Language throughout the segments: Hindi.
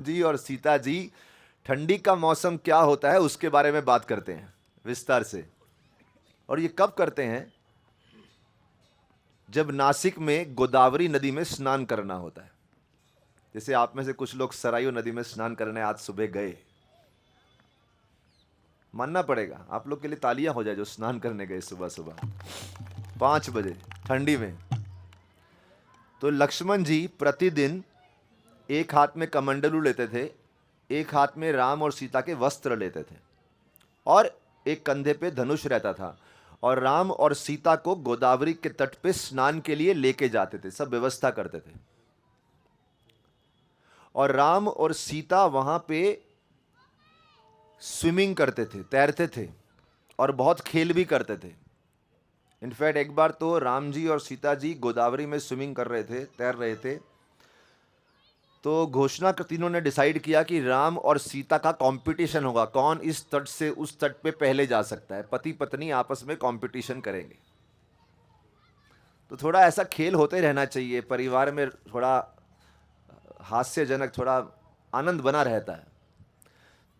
जी और सीता जी ठंडी का मौसम क्या होता है उसके बारे में बात करते हैं विस्तार से। और ये कब करते हैं? जब नासिक में गोदावरी नदी में स्नान करना होता है। जैसे आप में से कुछ लोग सरायू नदी में स्नान करने आज सुबह गए, मानना पड़ेगा आप लोग के लिए तालियां हो जाए जो स्नान करने गए सुबह सुबह 5 बजे ठंडी में। तो लक्ष्मण जी प्रतिदिन एक हाथ में कमंडलू लेते थे, एक हाथ में राम और सीता के वस्त्र लेते थे और एक कंधे पे धनुष रहता था, और राम और सीता को गोदावरी के तट पे स्नान के लिए लेके जाते थे, सब व्यवस्था करते थे। और राम और सीता वहां पे स्विमिंग करते थे, तैरते थे और बहुत खेल भी करते थे। इनफैक्ट एक बार तो राम जी और सीता जी गोदावरी में स्विमिंग कर रहे थे, तैर रहे थे, तो घोषणा कर तीनों ने डिसाइड किया कि राम और सीता का कंपटीशन होगा, कौन इस तट से उस तट पे पहले जा सकता है। पति पत्नी आपस में कंपटीशन करेंगे। तो थोड़ा ऐसा खेल होते रहना चाहिए, परिवार में थोड़ा हास्यजनक, थोड़ा आनंद बना रहता है।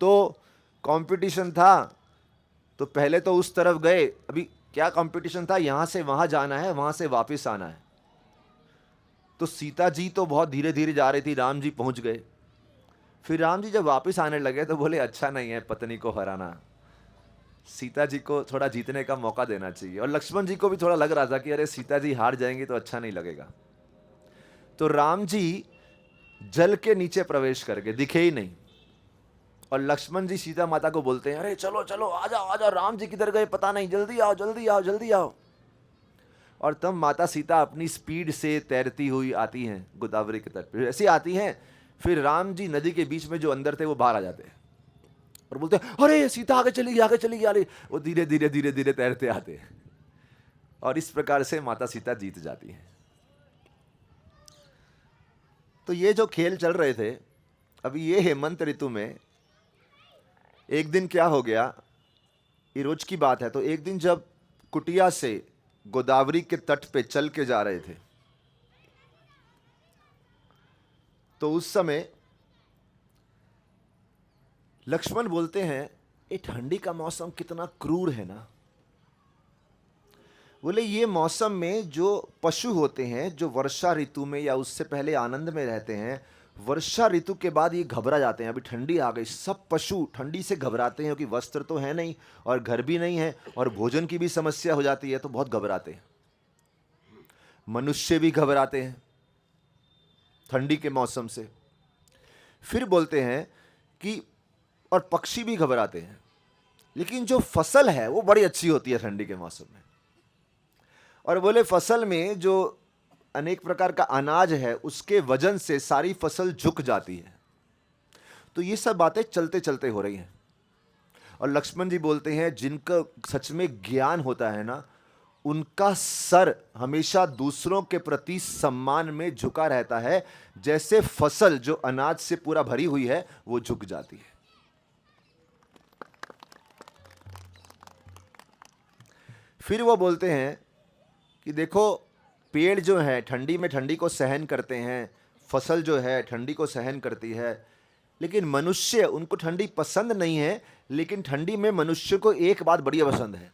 तो कंपटीशन था, तो पहले तो उस तरफ गए। अभी क्या कंपटीशन था? यहां से वहां जाना है, वहां से वापस आना है। तो सीता जी तो बहुत धीरे धीरे जा रही थी, राम जी पहुंच गए। फिर राम जी जब वापस आने लगे तो बोले अच्छा नहीं है पत्नी को हराना, सीता जी को थोड़ा जीतने का मौका देना चाहिए। और लक्ष्मण जी को भी थोड़ा लग रहा था कि अरे सीता जी हार जाएंगी तो अच्छा नहीं लगेगा। तो राम जी जल के नीचे प्रवेश करके दिखे ही नहीं, और लक्ष्मण जी सीता माता को बोलते हैं अरे चलो चलो आ जाओ आ जाओ, राम जी किधर गए पता नहीं, जल्दी आओ जल्दी आओ जल्दी आओ। और तब माता सीता अपनी स्पीड से तैरती हुई आती हैं गोदावरी के तट पर, ऐसी आती हैं। फिर राम जी नदी के बीच में जो अंदर थे वो बाहर आ जाते हैं और बोलते हैं अरे सीता आगे चली गई आगे चली गई, अरे वो धीरे धीरे धीरे धीरे तैरते आते हैं। और इस प्रकार से माता सीता जीत जाती हैं। तो ये जो खेल चल रहे थे, अभी ये हेमंत ऋतु में एक दिन क्या हो गया, ये रोज की बात है। तो एक दिन जब कुटिया से गोदावरी के तट पे चल के जा रहे थे, तो उस समय लक्ष्मण बोलते हैं ये ठंडी का मौसम कितना क्रूर है ना। बोले ये मौसम में जो पशु होते हैं, जो वर्षा ऋतु में या उससे पहले आनंद में रहते हैं, वर्षा ऋतु के बाद ये घबरा जाते हैं। अभी ठंडी आ गई, सब पशु ठंडी से घबराते हैं, क्योंकि वस्त्र तो है नहीं और घर भी नहीं है और भोजन की भी समस्या हो जाती है, तो बहुत घबराते हैं। मनुष्य भी घबराते हैं ठंडी के मौसम से। फिर बोलते हैं कि और पक्षी भी घबराते हैं। लेकिन जो फसल है वो बड़ी अच्छी होती है ठंडी के मौसम में। और बोले फसल में जो अनेक प्रकार का अनाज है उसके वजन से सारी फसल झुक जाती है। तो ये सब बातें चलते चलते हो रही हैं। और लक्ष्मण जी बोलते हैं जिनका सच में ज्ञान होता है ना, उनका सर हमेशा दूसरों के प्रति सम्मान में झुका रहता है, जैसे फसल जो अनाज से पूरा भरी हुई है वो झुक जाती है। फिर वो बोलते हैं कि देखो पेड़ जो है ठंडी में ठंडी को सहन करते हैं, फसल जो है ठंडी को सहन करती है, लेकिन मनुष्य उनको ठंडी पसंद नहीं है। लेकिन ठंडी में मनुष्य को एक बात बढ़िया पसंद है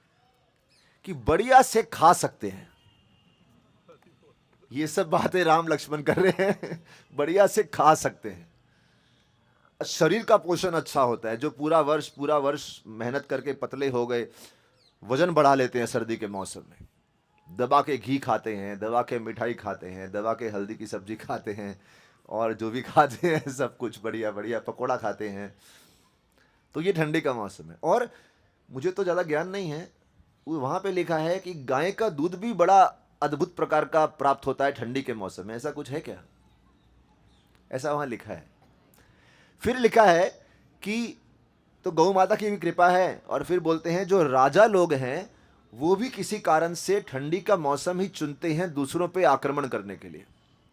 कि बढ़िया से खा सकते हैं। ये सब बातें राम लक्ष्मण कर रहे हैं बढ़िया से खा सकते हैं। शरीर का पोषण अच्छा होता है, जो पूरा वर्ष मेहनत करके पतले हो गए, वजन बढ़ा लेते हैं सर्दी के मौसम में, दबा के घी खाते हैं, दबा के मिठाई खाते हैं, दबा के हल्दी की सब्जी खाते हैं, और जो भी खाते हैं सब कुछ बढ़िया बढ़िया, पकोड़ा खाते हैं। तो ये ठंडी का मौसम है। और मुझे तो ज़्यादा ज्ञान नहीं है, वहाँ पे लिखा है कि गाय का दूध भी बड़ा अद्भुत प्रकार का प्राप्त होता है ठंडी के मौसम में। ऐसा कुछ है क्या? ऐसा वहाँ लिखा है। फिर लिखा है कि तो गौ माता की भी कृपा है। और फिर बोलते हैं जो राजा लोग हैं वो भी किसी कारण से ठंडी का मौसम ही चुनते हैं दूसरों पे आक्रमण करने के लिए।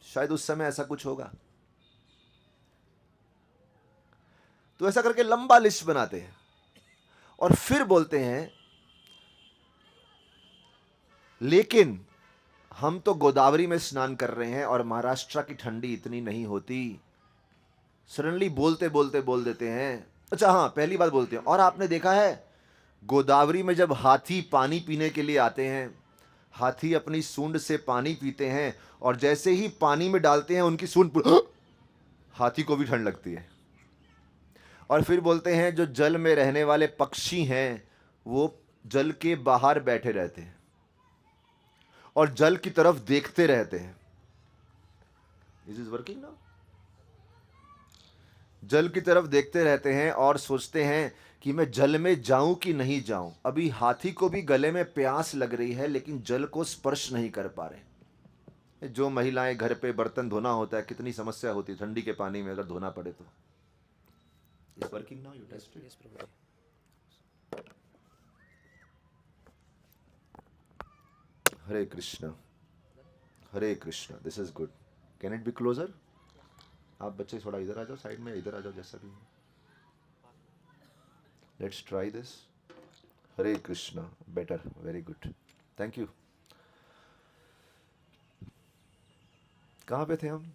शायद उस समय ऐसा कुछ होगा। तो ऐसा करके लंबा लिस्ट बनाते हैं और फिर बोलते हैं लेकिन हम तो गोदावरी में स्नान कर रहे हैं और महाराष्ट्र की ठंडी इतनी नहीं होती, सडनली बोलते बोलते बोल देते हैं। अच्छा हाँ, पहली बात बोलते हैं, और आपने देखा है गोदावरी में जब हाथी पानी पीने के लिए आते हैं, हाथी अपनी सूंड से पानी पीते हैं, और जैसे ही पानी में डालते हैं उनकी सूंड हाथी को भी ठंड लगती है। और फिर बोलते हैं जो जल में रहने वाले पक्षी हैं वो जल के बाहर बैठे रहते हैं और जल की तरफ देखते रहते हैं। Is is working now? जल की तरफ देखते रहते हैं और सोचते हैं कि मैं जल में जाऊं कि नहीं जाऊं। अभी हाथी को भी गले में प्यास लग रही है लेकिन जल को स्पर्श नहीं कर पा रहे। जो महिलाएं घर पे बर्तन धोना होता है, कितनी समस्या होती है ठंडी के पानी में अगर धोना पड़े तो। Is working now? You test it? Hare Krishna, Hare Krishna. This is good. Can it be closer? आप बच्चे थोड़ा इधर आ जाओ, साइड में इधर आ जाओ, जैसा भी। Let's try this. Hare Krishna. Better, very good, thank you. कहाँ पे थे हम?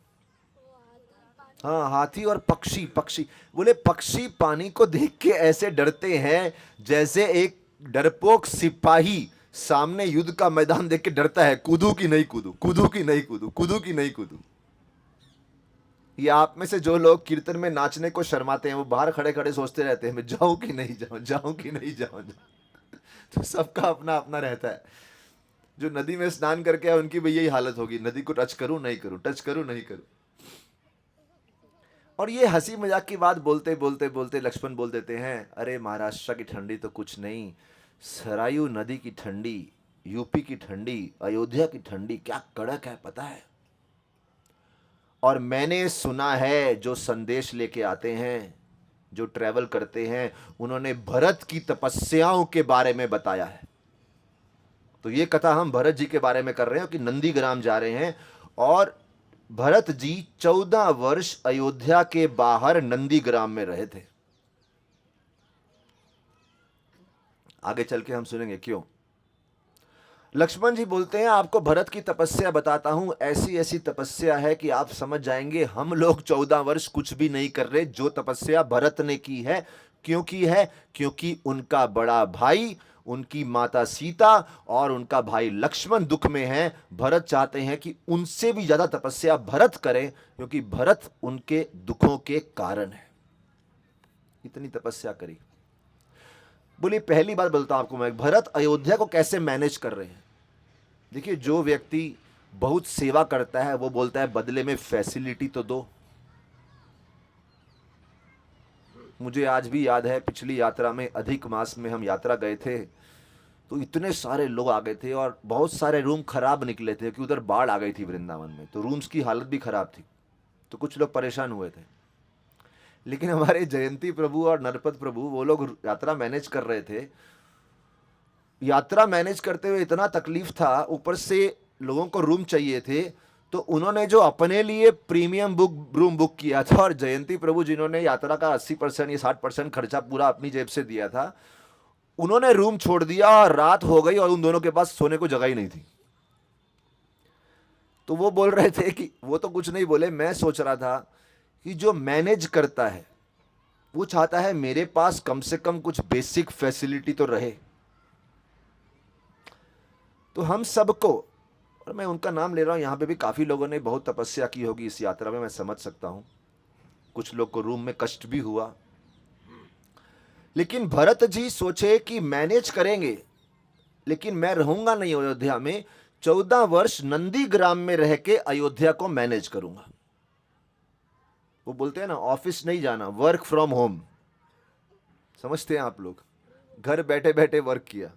हाँ, हाथी और पक्षी। पक्षी बोले पक्षी पानी को देख के ऐसे डरते हैं जैसे एक डरपोक सिपाही सामने युद्ध का मैदान देख के डरता है, कूदू कि नहीं कूदू, कूदू कि नहीं कूदू, कूदू कि नहीं कूदू। ये आप में से जो लोग कीर्तन में नाचने को शर्माते हैं वो बाहर खड़े खड़े सोचते रहते हैं मैं जाऊं कि नहीं जाऊं, जाऊं कि नहीं जाऊं। तो सबका अपना अपना रहता है। जो नदी में स्नान करके आए उनकी भी यही हालत होगी, नदी को टच करूं नहीं करूं, टच करूं नहीं करूं। और ये हंसी मजाक की बात बोलते बोलते बोलते लक्ष्मण बोल देते हैं, अरे महाराष्ट्र की ठंडी तो कुछ नहीं, सरायू नदी की ठंडी, यूपी की ठंडी, अयोध्या की ठंडी क्या कड़क है पता है। और मैंने सुना है जो संदेश लेके आते हैं, जो ट्रैवल करते हैं, उन्होंने भरत की तपस्याओं के बारे में बताया है। तो ये कथा हम भरत जी के बारे में कर रहे हैं कि नंदीग्राम जा रहे हैं और भरत जी 14 वर्ष अयोध्या के बाहर नंदीग्राम में रहे थे। आगे चल के हम सुनेंगे क्यों। लक्ष्मण जी बोलते हैं आपको भरत की तपस्या बताता हूं, ऐसी ऐसी तपस्या है कि आप समझ जाएंगे हम लोग 14 वर्ष कुछ भी नहीं कर रहे जो तपस्या भरत ने की है। क्यों की है? क्योंकि उनका बड़ा भाई, उनकी माता सीता और उनका भाई लक्ष्मण दुख में हैं। भरत चाहते हैं कि उनसे भी ज्यादा तपस्या भरत करें क्योंकि भरत उनके दुखों के कारण है। इतनी तपस्या करी। बोली पहली बात बोलता हूं आपको मैं, भरत अयोध्या को कैसे मैनेज कर रहे हैं। देखिए जो व्यक्ति बहुत सेवा करता है वो बोलता है बदले में फैसिलिटी तो दो। मुझे आज भी याद है पिछली यात्रा में, अधिक मास में हम यात्रा गए थे तो इतने सारे लोग आ गए थे और बहुत सारे रूम खराब निकले थे कि उधर बाढ़ आ गई थी वृंदावन में, तो रूम्स की हालत भी खराब थी, तो कुछ लोग परेशान हुए थे। लेकिन हमारे जयंती प्रभु और नरपत प्रभु वो लोग यात्रा मैनेज कर रहे थे। यात्रा मैनेज करते हुए इतना तकलीफ था, ऊपर से लोगों को रूम चाहिए थे, तो उन्होंने जो अपने लिए प्रीमियम रूम बुक किया था और जयंती प्रभु जिन्होंने यात्रा का 80% या 60% खर्चा पूरा अपनी जेब से दिया था, उन्होंने रूम छोड़ दिया और रात हो गई और उन दोनों के पास सोने को जगह ही नहीं थी। तो वो बोल रहे थे कि वो तो कुछ नहीं बोले, मैं सोच रहा था कि जो मैनेज करता है वो चाहता है मेरे पास कम से कम कुछ बेसिक फैसिलिटी तो रहे। तो हम सबको, और मैं उनका नाम ले रहा हूं, यहां पे भी काफी लोगों ने बहुत तपस्या की होगी इस यात्रा में, मैं समझ सकता हूं। कुछ लोग को रूम में कष्ट भी हुआ, लेकिन भरत जी सोचे कि मैनेज करेंगे लेकिन मैं रहूंगा नहीं अयोध्या में, 14 वर्ष नंदीग्राम में रह के अयोध्या को मैनेज करूंगा। वो बोलते हैं ना ऑफिस नहीं जाना, वर्क फ्रॉम होम। समझते हैं आप लोग, घर बैठे बैठे वर्क किया।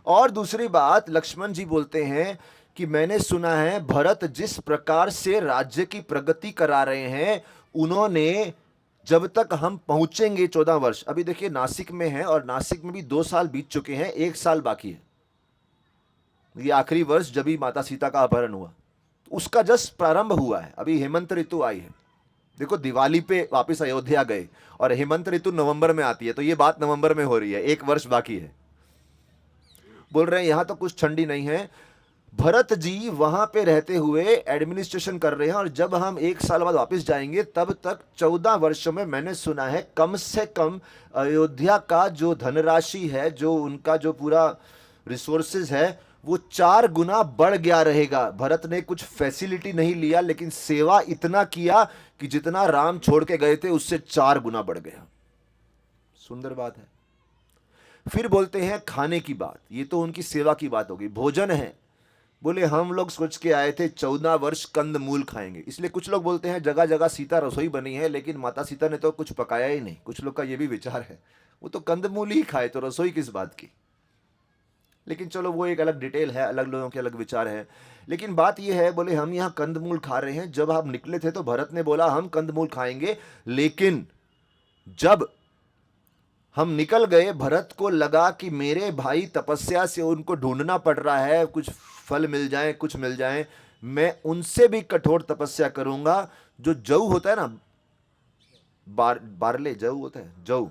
और दूसरी बात लक्ष्मण जी बोलते हैं कि मैंने सुना है भरत जिस प्रकार से राज्य की प्रगति करा रहे हैं, उन्होंने जब तक हम पहुंचेंगे 14 वर्ष, अभी देखिए नासिक में है और नासिक में भी 2 साल बीत चुके हैं, 1 साल बाकी है। ये आखिरी वर्ष जब भी माता सीता का अपहरण हुआ उसका जस्ट प्रारंभ हुआ है, अभी हेमंत ऋतु आई है। देखो दिवाली पे वापस अयोध्या गए और हेमंत ऋतु नवंबर में आती है, तो ये बात नवंबर में हो रही है, 1 वर्ष बाकी है। बोल रहे हैं यहां तो कुछ ठंडी नहीं है, भरत जी वहां पे रहते हुए एडमिनिस्ट्रेशन कर रहे हैं, और जब हम 1 साल बाद वापस जाएंगे तब तक 14 वर्षों में मैंने सुना है कम से कम अयोध्या का जो धनराशि है, जो उनका जो पूरा रिसोर्सेज है, वो 4 गुना बढ़ गया रहेगा। भरत ने कुछ फैसिलिटी नहीं लिया, लेकिन सेवा इतना किया कि जितना राम छोड़ के गए थे उससे 4 गुना बढ़ गया। सुंदर बात है। फिर बोलते हैं खाने की बात, ये तो उनकी सेवा की बात होगी। भोजन है, बोले हम लोग सोच के आए थे 14 वर्ष कंद मूल खाएंगे। इसलिए कुछ लोग बोलते हैं जगह जगह सीता रसोई बनी है, लेकिन माता सीता ने तो कुछ पकाया ही नहीं। कुछ लोग का ये भी विचार है, वो तो कंद मूल ही खाए, तो रसोई किस बात की। लेकिन चलो वो एक अलग डिटेल है, अलग लोगों के अलग विचार है। लेकिन बात यह है, बोले हम यहाँ कंदमूल खा रहे हैं। जब आप निकले थे तो भरत ने बोला हम कंदमूल खाएंगे, लेकिन जब हम निकल गए भरत को लगा कि मेरे भाई तपस्या से उनको ढूंढना पड़ रहा है, कुछ फल मिल जाए, कुछ मिल जाए, मैं उनसे भी कठोर तपस्या करूंगा। जो जऊ होता है ना, बारले जऊ होता है, जऊ,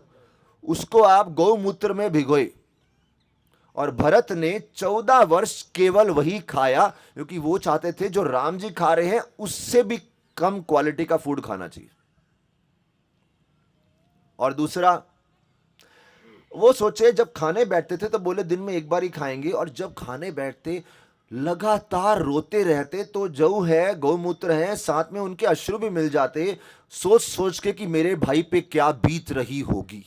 उसको आप गौमूत्र में भिगोए। और भरत ने 14 वर्ष केवल वही खाया, क्योंकि वो चाहते थे जो राम जी खा रहे हैं उससे भी कम क्वालिटी का फूड खाना चाहिए। और दूसरा, वो सोचे जब खाने बैठते थे तो बोले दिन में एक बार ही खाएंगे, और जब खाने बैठते लगातार रोते रहते। तो जऊ है, गौमूत्र है, साथ में उनके अश्रु भी मिल जाते, सोच सोच के कि मेरे भाई पे क्या बीत रही होगी।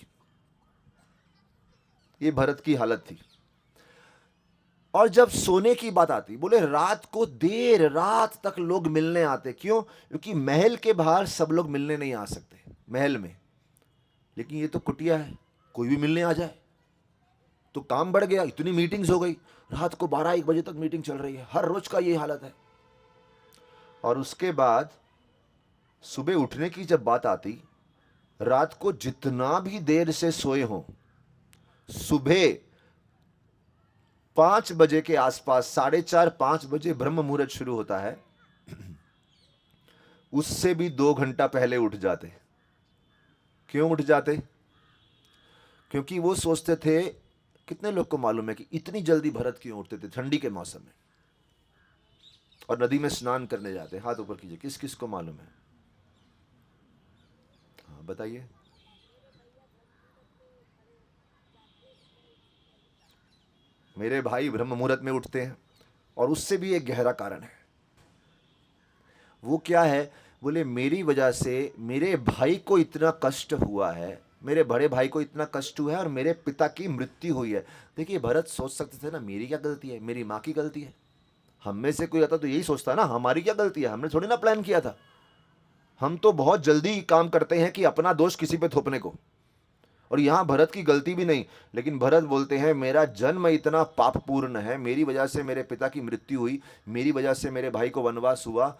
ये भरत की हालत थी। और जब सोने की बात आती, बोले रात को देर रात तक लोग मिलने आते। क्यों? क्योंकि महल के बाहर सब लोग मिलने नहीं आ सकते, महल में। लेकिन ये तो कुटिया है, कोई भी मिलने आ जाए। तो काम बढ़ गया, इतनी मीटिंग्स हो गई, रात को 12-1 बजे तक मीटिंग चल रही है। हर रोज का ये हालत है। और उसके बाद सुबह उठने की जब बात आती, रात को जितना भी देर से सोए हों, सुबह 5 बजे के आसपास, 4:30-5 बजे ब्रह्म मुहूर्त शुरू होता है, उससे भी 2 घंटा पहले उठ जाते। क्यों उठ जाते? क्योंकि वो सोचते थे, कितने लोग को मालूम है कि इतनी जल्दी भरत क्यों उठते थे? ठंडी के मौसम में, और नदी में स्नान करने जाते। हाथ ऊपर कीजिए, किस किस को मालूम है? हाँ बताइए। मेरे भाई ब्रह्म मुहूर्त में उठते हैं, और उससे भी एक गहरा कारण है। वो क्या है? बोले मेरी वजह से मेरे भाई को इतना कष्ट हुआ है, मेरे बड़े भाई को इतना कष्ट हुआ है, और मेरे पिता की मृत्यु हुई है। देखिए, भरत सोच सकते थे ना, मेरी क्या गलती है, मेरी माँ की गलती है। हम में से कोई आता तो यही सोचता ना, हमारी क्या गलती है, हमने थोड़ी ना प्लान किया था। हम तो बहुत जल्दी काम करते हैं कि अपना दोष किसी पे थोपने को। और यहाँ भरत की गलती भी नहीं, लेकिन भरत बोलते हैं मेरा जन्म इतना पापपूर्ण है, मेरी वजह से मेरे पिता की मृत्यु हुई, मेरी वजह से मेरे भाई को वनवास हुआ,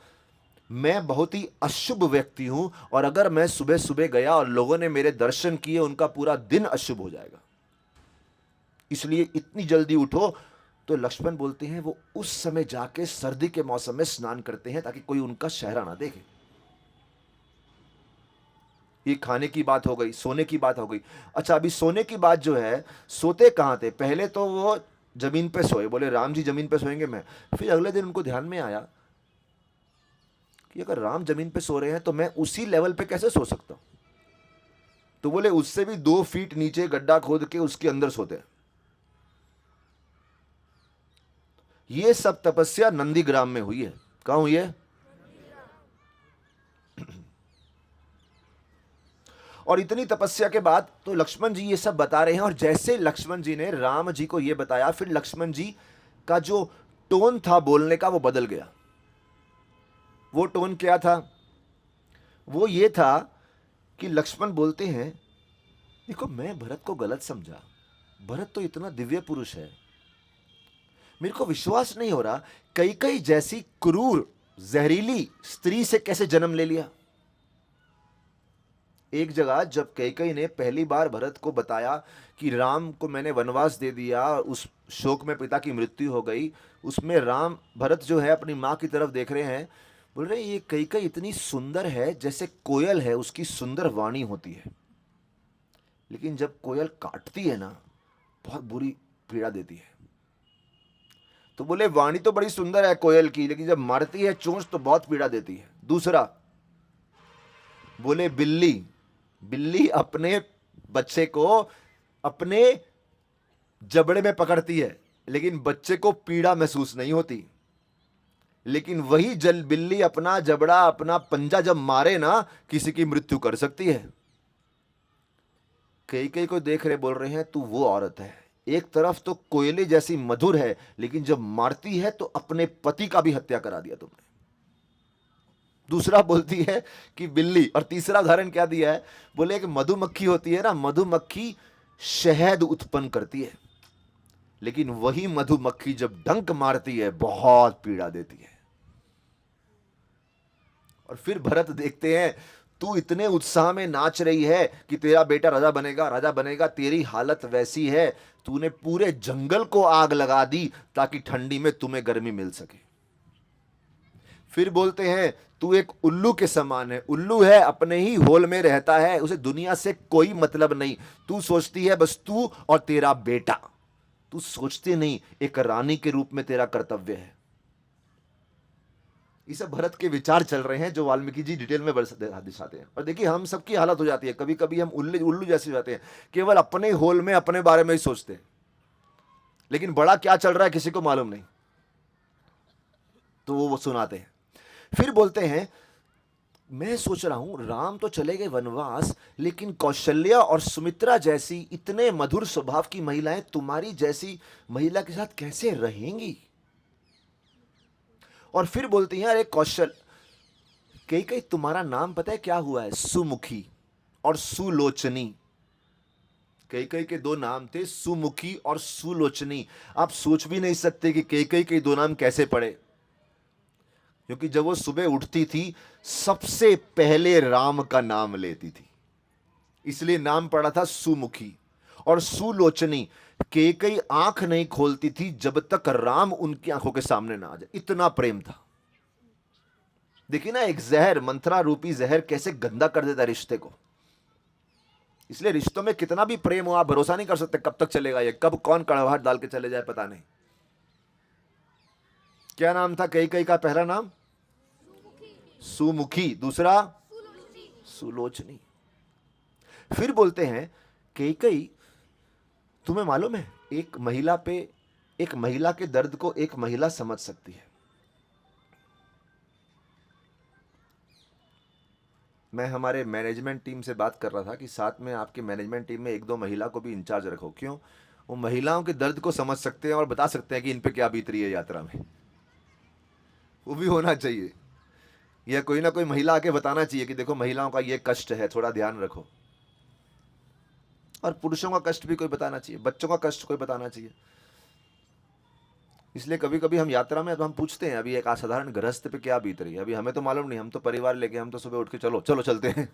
मैं बहुत ही अशुभ व्यक्ति हूं, और अगर मैं सुबह सुबह गया और लोगों ने मेरे दर्शन किए, उनका पूरा दिन अशुभ हो जाएगा, इसलिए इतनी जल्दी उठो। तो लक्ष्मण बोलते हैं वो उस समय जाके सर्दी के मौसम में स्नान करते हैं, ताकि कोई उनका चेहरा ना देखे। ये खाने की बात हो गई, सोने की बात हो गई। अच्छा, अभी सोने की बात जो है, सोते कहां थे? पहले तो वो जमीन पे सोए, बोले राम जी जमीन पे सोएंगे मैं। फिर अगले दिन उनको ध्यान में आया कि अगर राम जमीन पे सो रहे हैं तो मैं उसी लेवल पे कैसे सो सकता हूं? तो बोले उससे भी 2 फीट नीचे गड्ढा खोद के उसके अंदर सोते हैं। ये सब तपस्या नंदीग्राम में हुई है। कहां हुई है? और इतनी तपस्या के बाद तो लक्ष्मण जी ये सब बता रहे हैं, और जैसे लक्ष्मण जी ने राम जी को ये बताया, फिर लक्ष्मण जी का जो टोन था बोलने का वो बदल गया। वो टोन क्या था? वो ये था कि लक्ष्मण बोलते हैं, देखो मैं भरत को गलत समझा, भरत तो इतना दिव्य पुरुष है, मेरे को विश्वास नहीं हो रहा कैकेयी जैसी क्रूर जहरीली स्त्री से कैसे जन्म ले लिया। एक जगह जब कैकेयी ने पहली बार भरत को बताया कि राम को मैंने वनवास दे दिया, उस शोक में पिता की मृत्यु हो गई, उसमें राम भरत जो है अपनी माँ की तरफ देख रहे हैं, बोल रहे ये कैकेयी इतनी सुंदर है, जैसे कोयल है, उसकी सुंदर वाणी होती है, लेकिन जब कोयल काटती है ना, बहुत बुरी पीड़ा देती है। तो बोले वाणी तो बड़ी सुंदर है कोयल की, लेकिन जब मारती है चोंच तो बहुत पीड़ा देती है। दूसरा बोले बिल्ली, बिल्ली अपने बच्चे को अपने जबड़े में पकड़ती है, लेकिन बच्चे को पीड़ा महसूस नहीं होती। लेकिन वही जल बिल्ली अपना जबड़ा, अपना पंजा जब मारे ना, किसी की मृत्यु कर सकती है। कई कई को देख रहे, बोल रहे हैं तू वो औरत है, एक तरफ तो कोयले जैसी मधुर है, लेकिन जब मारती है तो अपने पति का भी हत्या करा दिया तुमने। दूसरा बोलती है कि बिल्ली, और तीसरा उदाहरण क्या दिया है, बोले एक मधुमक्खी होती है ना, मधुमक्खी शहद उत्पन्न करती है, लेकिन वही मधुमक्खी जब डंक मारती है बहुत पीड़ा देती है। और फिर भरत देखते हैं, तू इतने उत्साह में नाच रही है कि तेरा बेटा राजा बनेगा, राजा बनेगा, तेरी हालत वैसी है, तूने पूरे जंगल को आग लगा दी ताकि ठंडी में तुम्हें गर्मी मिल सके। फिर बोलते हैं तू एक उल्लू के समान है, उल्लू है अपने ही होल में रहता है, उसे दुनिया से कोई मतलब नहीं, तू सोचती है बस तू और तेरा बेटा, तू सोचते नहीं एक रानी के रूप में तेरा कर्तव्य है। ये सब भरत के विचार चल रहे हैं जो वाल्मीकि जी डिटेल में दिखाते हैं। और देखिए हम सबकी हालत हो जाती है, कभी कभी हम उल्लू जैसे हो जाते हैं, केवल अपने होल में अपने बारे में ही सोचते हैं, लेकिन बड़ा क्या चल रहा है किसी को मालूम नहीं, तो वो सुनाते हैं। फिर बोलते हैं मैं सोच रहा हूं राम तो चले गए वनवास, लेकिन कौशल्या और सुमित्रा जैसी इतने मधुर स्वभाव की महिलाएं तुम्हारी जैसी महिला के साथ कैसे रहेंगी। और फिर बोलती हैं अरे कौशल, कई कई तुम्हारा नाम पता है क्या हुआ है, सुमुखी और सुलोचनी। कई कई के दो नाम थे, सुमुखी और सुलोचनी। आप सोच भी नहीं सकते कि कई कई के दो नाम कैसे पड़े, क्योंकि जब वो सुबह उठती थी सबसे पहले राम का नाम लेती थी, इसलिए नाम पड़ा था सुमुखी। और सुलोचनी, कई आंख नहीं खोलती थी जब तक राम उनकी आंखों के सामने ना आ जाए, इतना प्रेम था। देखिए ना, एक जहर, मंथरा रूपी जहर कैसे गंदा कर देता रिश्ते को। इसलिए रिश्तों में कितना भी प्रेम हो, आप भरोसा नहीं कर सकते कब तक चलेगा ये, कब कौन कड़वाहट डाल के चले जाए पता नहीं। क्या नाम था कई का पहला नाम? सुमुखी। दूसरा सुलोचनी। फिर बोलते हैं कई, तुम्हें मालूम है एक महिला के दर्द को एक महिला समझ सकती है। मैं हमारे मैनेजमेंट टीम से बात कर रहा था कि साथ में आपकी मैनेजमेंट टीम में एक दो महिला को भी इंचार्ज रखो। क्यों? वो महिलाओं के दर्द को समझ सकते हैं और बता सकते हैं कि इन पे क्या बीत रही है यात्रा में। वो भी होना चाहिए, या कोई ना कोई महिला आके बताना चाहिए कि देखो महिलाओं का ये कष्ट है, थोड़ा ध्यान रखो। और पुरुषों का कष्ट भी कोई बताना चाहिए, बच्चों का कष्ट कोई बताना चाहिए। इसलिए कभी कभी हम यात्रा में हम पूछते हैं अभी एक असाधारण गृहस्थ पे क्या बीत रही है, अभी हमें तो मालूम नहीं, हम तो परिवार लेके हम तो सुबह उठ के चलो चलो चलते हैं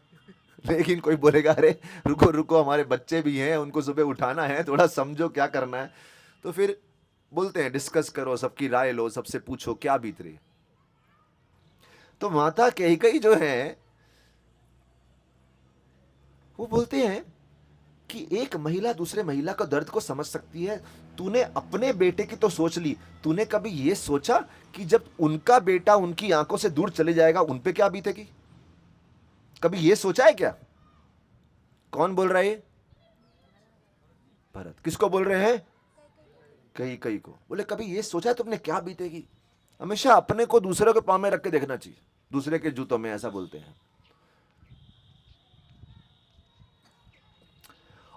लेकिन कोई बोलेगा अरे रुको रुको, हमारे बच्चे भी हैं, उनको सुबह उठाना है, थोड़ा समझो क्या करना है। तो फिर बोलते हैं डिस्कस करो, सबकी राय लो, सबसे पूछो क्या बीत रही है। तो माता कई जो है वो बोलते हैं कि एक महिला दूसरे महिला का दर्द को समझ सकती है। तूने अपने बेटे की तो सोच ली, तूने कभी यह सोचा कि जब उनका बेटा उनकी आंखों से दूर चले जाएगा उन पे क्या बीतेगी? कभी यह सोचा है क्या? कौन बोल रहा है? भरत। किसको बोल रहे हैं? कई को। बोले कभी यह सोचा है तुमने क्या बीतेगी? हमेशा अपने को दूसरे के पांव में रख के देखना चाहिए, दूसरे के जूतों में, ऐसा बोलते हैं।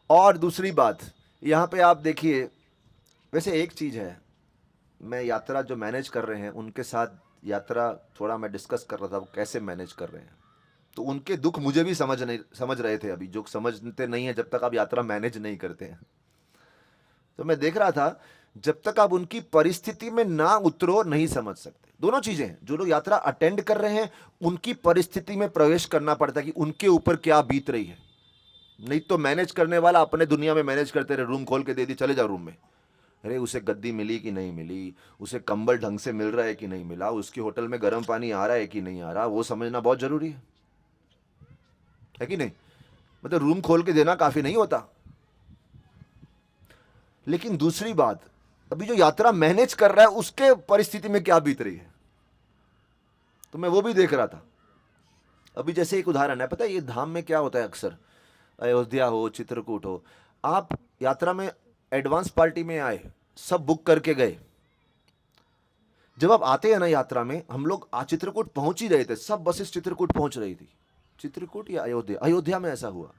और दूसरी बात यहां पे आप देखिए, वैसे एक चीज़ है, मैं यात्रा जो मैनेज कर रहे हैं उनके साथ यात्रा थोड़ा मैं डिस्कस कर रहा था वो कैसे मैनेज कर रहे हैं, तो उनके दुख मुझे भी समझ रहे थे। अभी जो समझते नहीं है जब तक आप यात्रा मैनेज नहीं करते हैं, तो मैं देख रहा था जब तक आप उनकी परिस्थिति में ना उतरो नहीं समझ सकते। दोनों चीज़ें हैं, जो लोग यात्रा अटेंड कर रहे हैं उनकी परिस्थिति में प्रवेश करना पड़ता है कि उनके ऊपर क्या बीत रही है। नहीं तो मैनेज करने वाला अपने दुनिया में मैनेज करते रहे, रूम खोल के दे दी चले जाओ रूम में, अरे उसे गद्दी मिली कि नहीं मिली, उसे कंबल ढंग से मिल रहा है कि नहीं मिला, उसकी होटल में गर्म पानी आ रहा है कि नहीं आ रहा, वो समझना बहुत जरूरी है कि नहीं? मतलब रूम खोल के देना काफी नहीं होता। लेकिन दूसरी बात, अभी जो यात्रा मैनेज कर रहा है उसके परिस्थिति में क्या बीत रही है, तो मैं वो भी देख रहा था। अभी जैसे एक उदाहरण है, पता है ये धाम में क्या होता है, अक्सर अयोध्या हो, चित्रकूट हो, आप यात्रा में एडवांस पार्टी में आए, सब बुक करके गए, जब आप आते हैं ना यात्रा में, हम लोग चित्रकूट पहुंच ही रहे थे, सब बसेस चित्रकूट पहुंच रही थी, चित्रकूट या अयोध्या, अयोध्या में ऐसा हुआ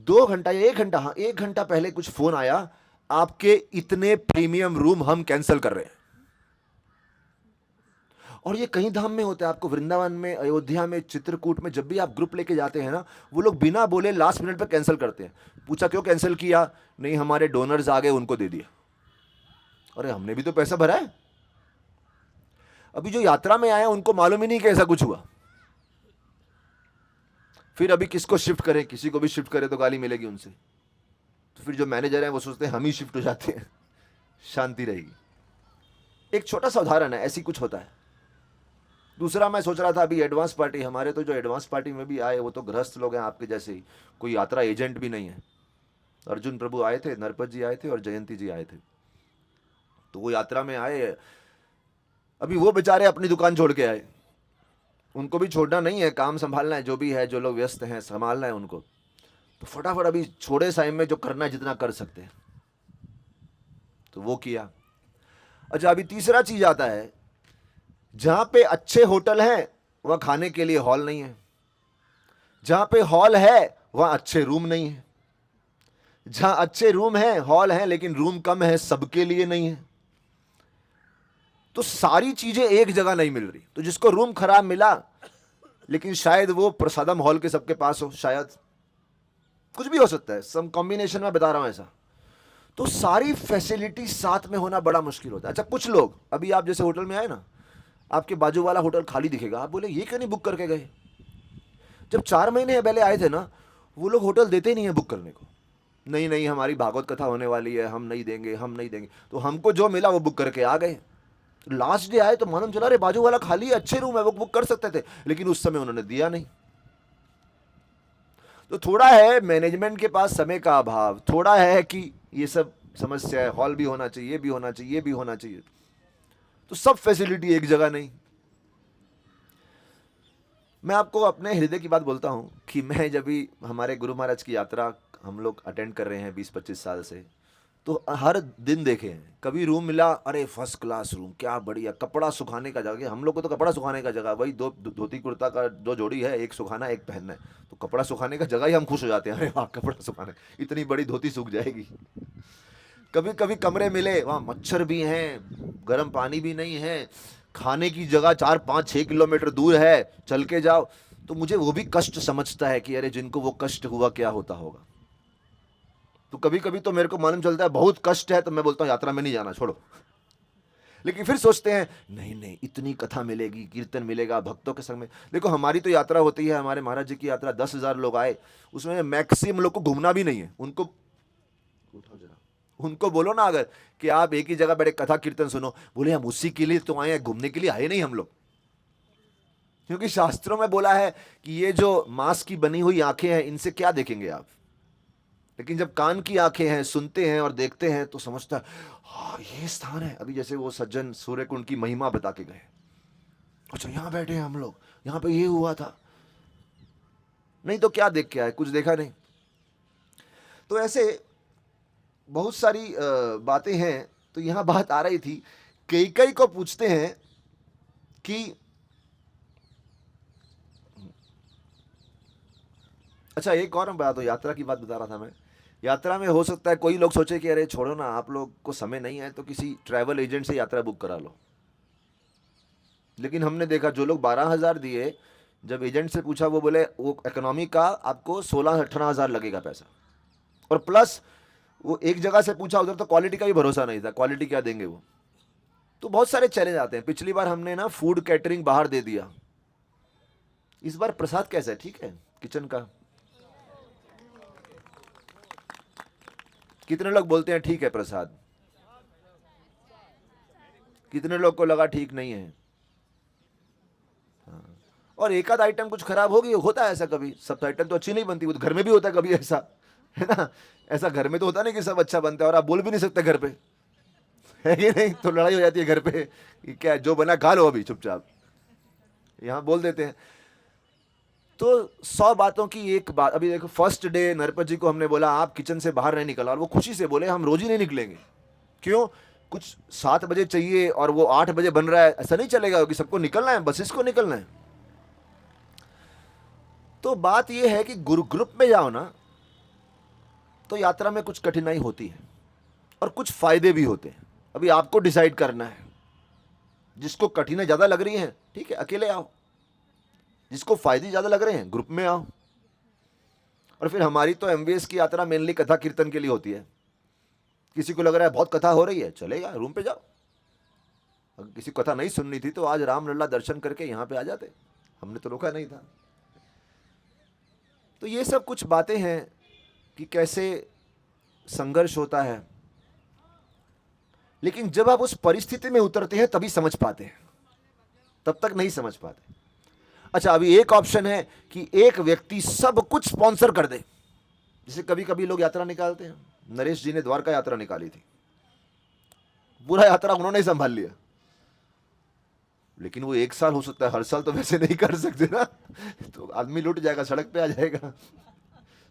2 घंटा या 1 घंटा, हाँ 1 घंटा पहले कुछ फोन आया, आपके इतने प्रीमियम रूम हम कैंसिल कर रहे हैं। और ये कई धाम में होता है, आपको वृंदावन में, अयोध्या में, चित्रकूट में, जब भी आप ग्रुप लेके जाते हैं ना, वो लोग बिना बोले लास्ट मिनट पे कैंसिल करते हैं। पूछा क्यों कैंसिल किया, नहीं हमारे डोनर्स आ गए उनको दे दिया। अरे हमने भी तो पैसा भरा है। अभी जो यात्रा में आए उनको मालूम ही नहीं कि ऐसा कुछ हुआ। फिर अभी किसको शिफ्ट करें, किसी को भी शिफ्ट करें तो गाली मिलेगी उनसे, तो फिर जो मैनेजर हैं वो सोचते हैं हम ही शिफ्ट हो जाते हैं, शांति रहेगी। एक छोटा सा उदाहरण है, ऐसी कुछ होता है। दूसरा मैं सोच रहा था अभी एडवांस पार्टी, हमारे तो जो एडवांस पार्टी में भी आए वो तो गृहस्थ लोग हैं आपके जैसे ही, कोई यात्रा एजेंट भी नहीं है। अर्जुन प्रभु आए थे, नरपत जी आए थे और जयंती जी आए थे, तो वो यात्रा में आए। अभी वो बेचारे अपनी दुकान छोड़ के आए, उनको भी छोड़ना नहीं है, काम संभालना है, जो भी है, जो लोग व्यस्त हैं संभालना है उनको, तो फटाफट अभी छोड़े टाइम में जो करना है जितना कर सकते हैं तो वो किया। अच्छा अभी तीसरा चीज आता है, जहां पे अच्छे होटल हैं वहां खाने के लिए हॉल नहीं है, जहां पे हॉल है वहां अच्छे रूम नहीं है, जहां अच्छे रूम हैं, हॉल हैं, लेकिन रूम कम है, सबके लिए नहीं है। तो सारी चीजें एक जगह नहीं मिल रही, तो जिसको रूम खराब मिला, लेकिन शायद वो प्रसादम हॉल के सबके पास हो, शायद कुछ भी हो सकता है, सम कॉम्बिनेशन में बता रहा हूं ऐसा। तो सारी फैसिलिटी साथ में होना बड़ा मुश्किल होता है। अच्छा कुछ लोग, अभी आप जैसे होटल में आए ना, आपके बाजू वाला होटल खाली दिखेगा, आप बोले ये क्यों नहीं बुक करके गए। जब 4 महीने पहले आए थे ना, वो लोग होटल देते नहीं है बुक करने को, नहीं नहीं हमारी भागवत कथा होने वाली है, हम नहीं देंगे, हम नहीं देंगे। तो हमको जो मिला वो बुक करके आ गए। लास्ट डे आए तो मालूम चला रे बाजू वाला खाली है, अच्छे रूम है, वो बुक कर सकते थे, लेकिन उस समय उन्होंने दिया नहीं। तो थोड़ा है मैनेजमेंट के पास समय का अभाव, थोड़ा है कि ये सब समस्या है, हॉल भी होना चाहिए, ये भी होना चाहिए, ये भी होना चाहिए, तो सब फैसिलिटी एक जगह नहीं। मैं आपको अपने हृदय की बात बोलता हूं कि मैं जब भी हमारे गुरु महाराज की यात्रा हम लोग अटेंड कर रहे हैं 20-25 साल से, तो हर दिन देखे हैं, कभी रूम मिला, अरे फर्स्ट क्लास रूम, क्या बढ़िया, कपड़ा सुखाने का जगह, हम लोग को तो कपड़ा सुखाने का जगह, वही दो धोती कुर्ता का दो जोड़ी है, एक सुखाना एक पहनना है, तो कपड़ा सुखाने का जगह ही हम खुश हो जाते हैं, अरे वाह कपड़ा सुखाने, इतनी बड़ी धोती सूख जाएगी। कभी कभी कमरे मिले, वहाँ मच्छर भी हैं, गर्म पानी भी नहीं है, खाने की जगह 4-5-6 किलोमीटर दूर है, चल के जाओ, तो मुझे वो भी कष्ट समझता है कि अरे जिनको वो कष्ट हुआ क्या होता होगा। तो कभी कभी तो मेरे को मालूम चलता है बहुत कष्ट है, तो मैं बोलता हूँ यात्रा में नहीं जाना, छोड़ो। लेकिन फिर सोचते हैं नहीं नहीं इतनी कथा मिलेगी, कीर्तन मिलेगा, भक्तों के संग में। देखो हमारी तो यात्रा होती है, हमारे महाराज जी की यात्रा 10,000 लोग आए, उसमें मैक्सिमम लोग को घूमना भी नहीं है, उनको बोलो ना अगर कि आप एक ही जगह बैठे कथा कीर्तन सुनो, बोले हम उसी के लिए तो आए हैं, घूमने के लिए आए नहीं हम लोग। क्योंकि शास्त्रों में बोला है कि ये जो मांस की बनी हुई आंखें हैं इनसे क्या देखेंगे आप, लेकिन जब कान की आंखें हैं, सुनते हैं और देखते हैं तो समझता है हाँ ये स्थान है। अभी जैसे वो सज्जन सूर्यकुंड की महिमा बता के गए, अच्छा यहां बैठे हैं हम लोग, यहां पे ये हुआ था, नहीं तो क्या देख के आए, कुछ देखा नहीं। तो ऐसे बहुत सारी बातें हैं। तो यहां बात आ रही थी, कई को पूछते हैं कि अच्छा एक और बात हो, यात्रा की बात बता रहा था मैं, यात्रा में हो सकता है कोई लोग सोचे कि अरे छोड़ो ना, आप लोग को समय नहीं है तो किसी ट्रैवल एजेंट से यात्रा बुक करा लो। लेकिन हमने देखा जो लोग 12,000 दिए, जब एजेंट से पूछा वो बोले वो इकोनॉमी का आपको 16-18,000 लगेगा पैसा, और प्लस वो एक जगह से पूछा, उधर तो क्वालिटी का भी भरोसा नहीं था, क्वालिटी क्या देंगे वो। तो बहुत सारे चैलेंज आते हैं। पिछली बार हमने ना फूड कैटरिंग बाहर दे दिया, इस बार प्रसाद कैसा है, ठीक है किचन का, कितने लोग बोलते हैं ठीक है प्रसाद, कितने लोग को लगा ठीक नहीं है। हाँ। और एक आध आइटम कुछ खराब होगी, होता है ऐसा कभी, सब आइटम तो अच्छी नहीं बनती, वो तो घर में भी होता है कभी ऐसा, है ना, ऐसा घर में तो होता नहीं कि सब अच्छा बनता है और आप बोल भी नहीं सकते घर पे, है कि नहीं? तो लड़ाई हो जाती है घर पे कि क्या जो बना खा लो अभी चुपचाप, यहाँ बोल देते हैं। तो 100 बातों की एक बात, अभी देखो फर्स्ट डे नरपत जी को हमने बोला आप किचन से बाहर नहीं निकला, और वो खुशी से बोले हम रोज ही नहीं निकलेंगे। क्यों? कुछ 7 बजे चाहिए और वो 8 बजे बन रहा है, ऐसा नहीं चलेगा कि सबको निकलना है, बसेस को निकलना है। तो बात यह है कि गुरु ग्रुप में जाओ ना, तो यात्रा में कुछ कठिनाई होती है और कुछ फायदे भी होते हैं। अभी आपको डिसाइड करना है। जिसको कठिनाई ज्यादा लग रही है ठीक है अकेले आओ, जिसको फायदे ज्यादा लग रहे हैं ग्रुप में आओ। और फिर हमारी तो एमवीएस की यात्रा मेनली कथा कीर्तन के लिए होती है। किसी को लग रहा है बहुत कथा हो रही है, चलेगा रूम पे जाओ। अगर किसी को कथा नहीं सुननी थी तो आज रामलला दर्शन करके यहां पे आ जाते, हमने तो रोका नहीं था। तो ये सब कुछ बातें हैं कि कैसे संघर्ष होता है, लेकिन जब आप उस परिस्थिति में उतरते हैं तभी समझ पाते हैं, तब तक नहीं समझ पाते। अच्छा, अभी एक ऑप्शन है कि एक व्यक्ति सब कुछ स्पॉन्सर कर दे। जैसे कभी कभी लोग यात्रा निकालते हैं, नरेश जी ने द्वारका यात्रा निकाली थी, पूरा यात्रा उन्होंने संभाल लिया। लेकिन वो 1 साल हो सकता है, हर साल तो वैसे नहीं कर सकते ना, तो आदमी लुट जाएगा, सड़क पे आ जाएगा।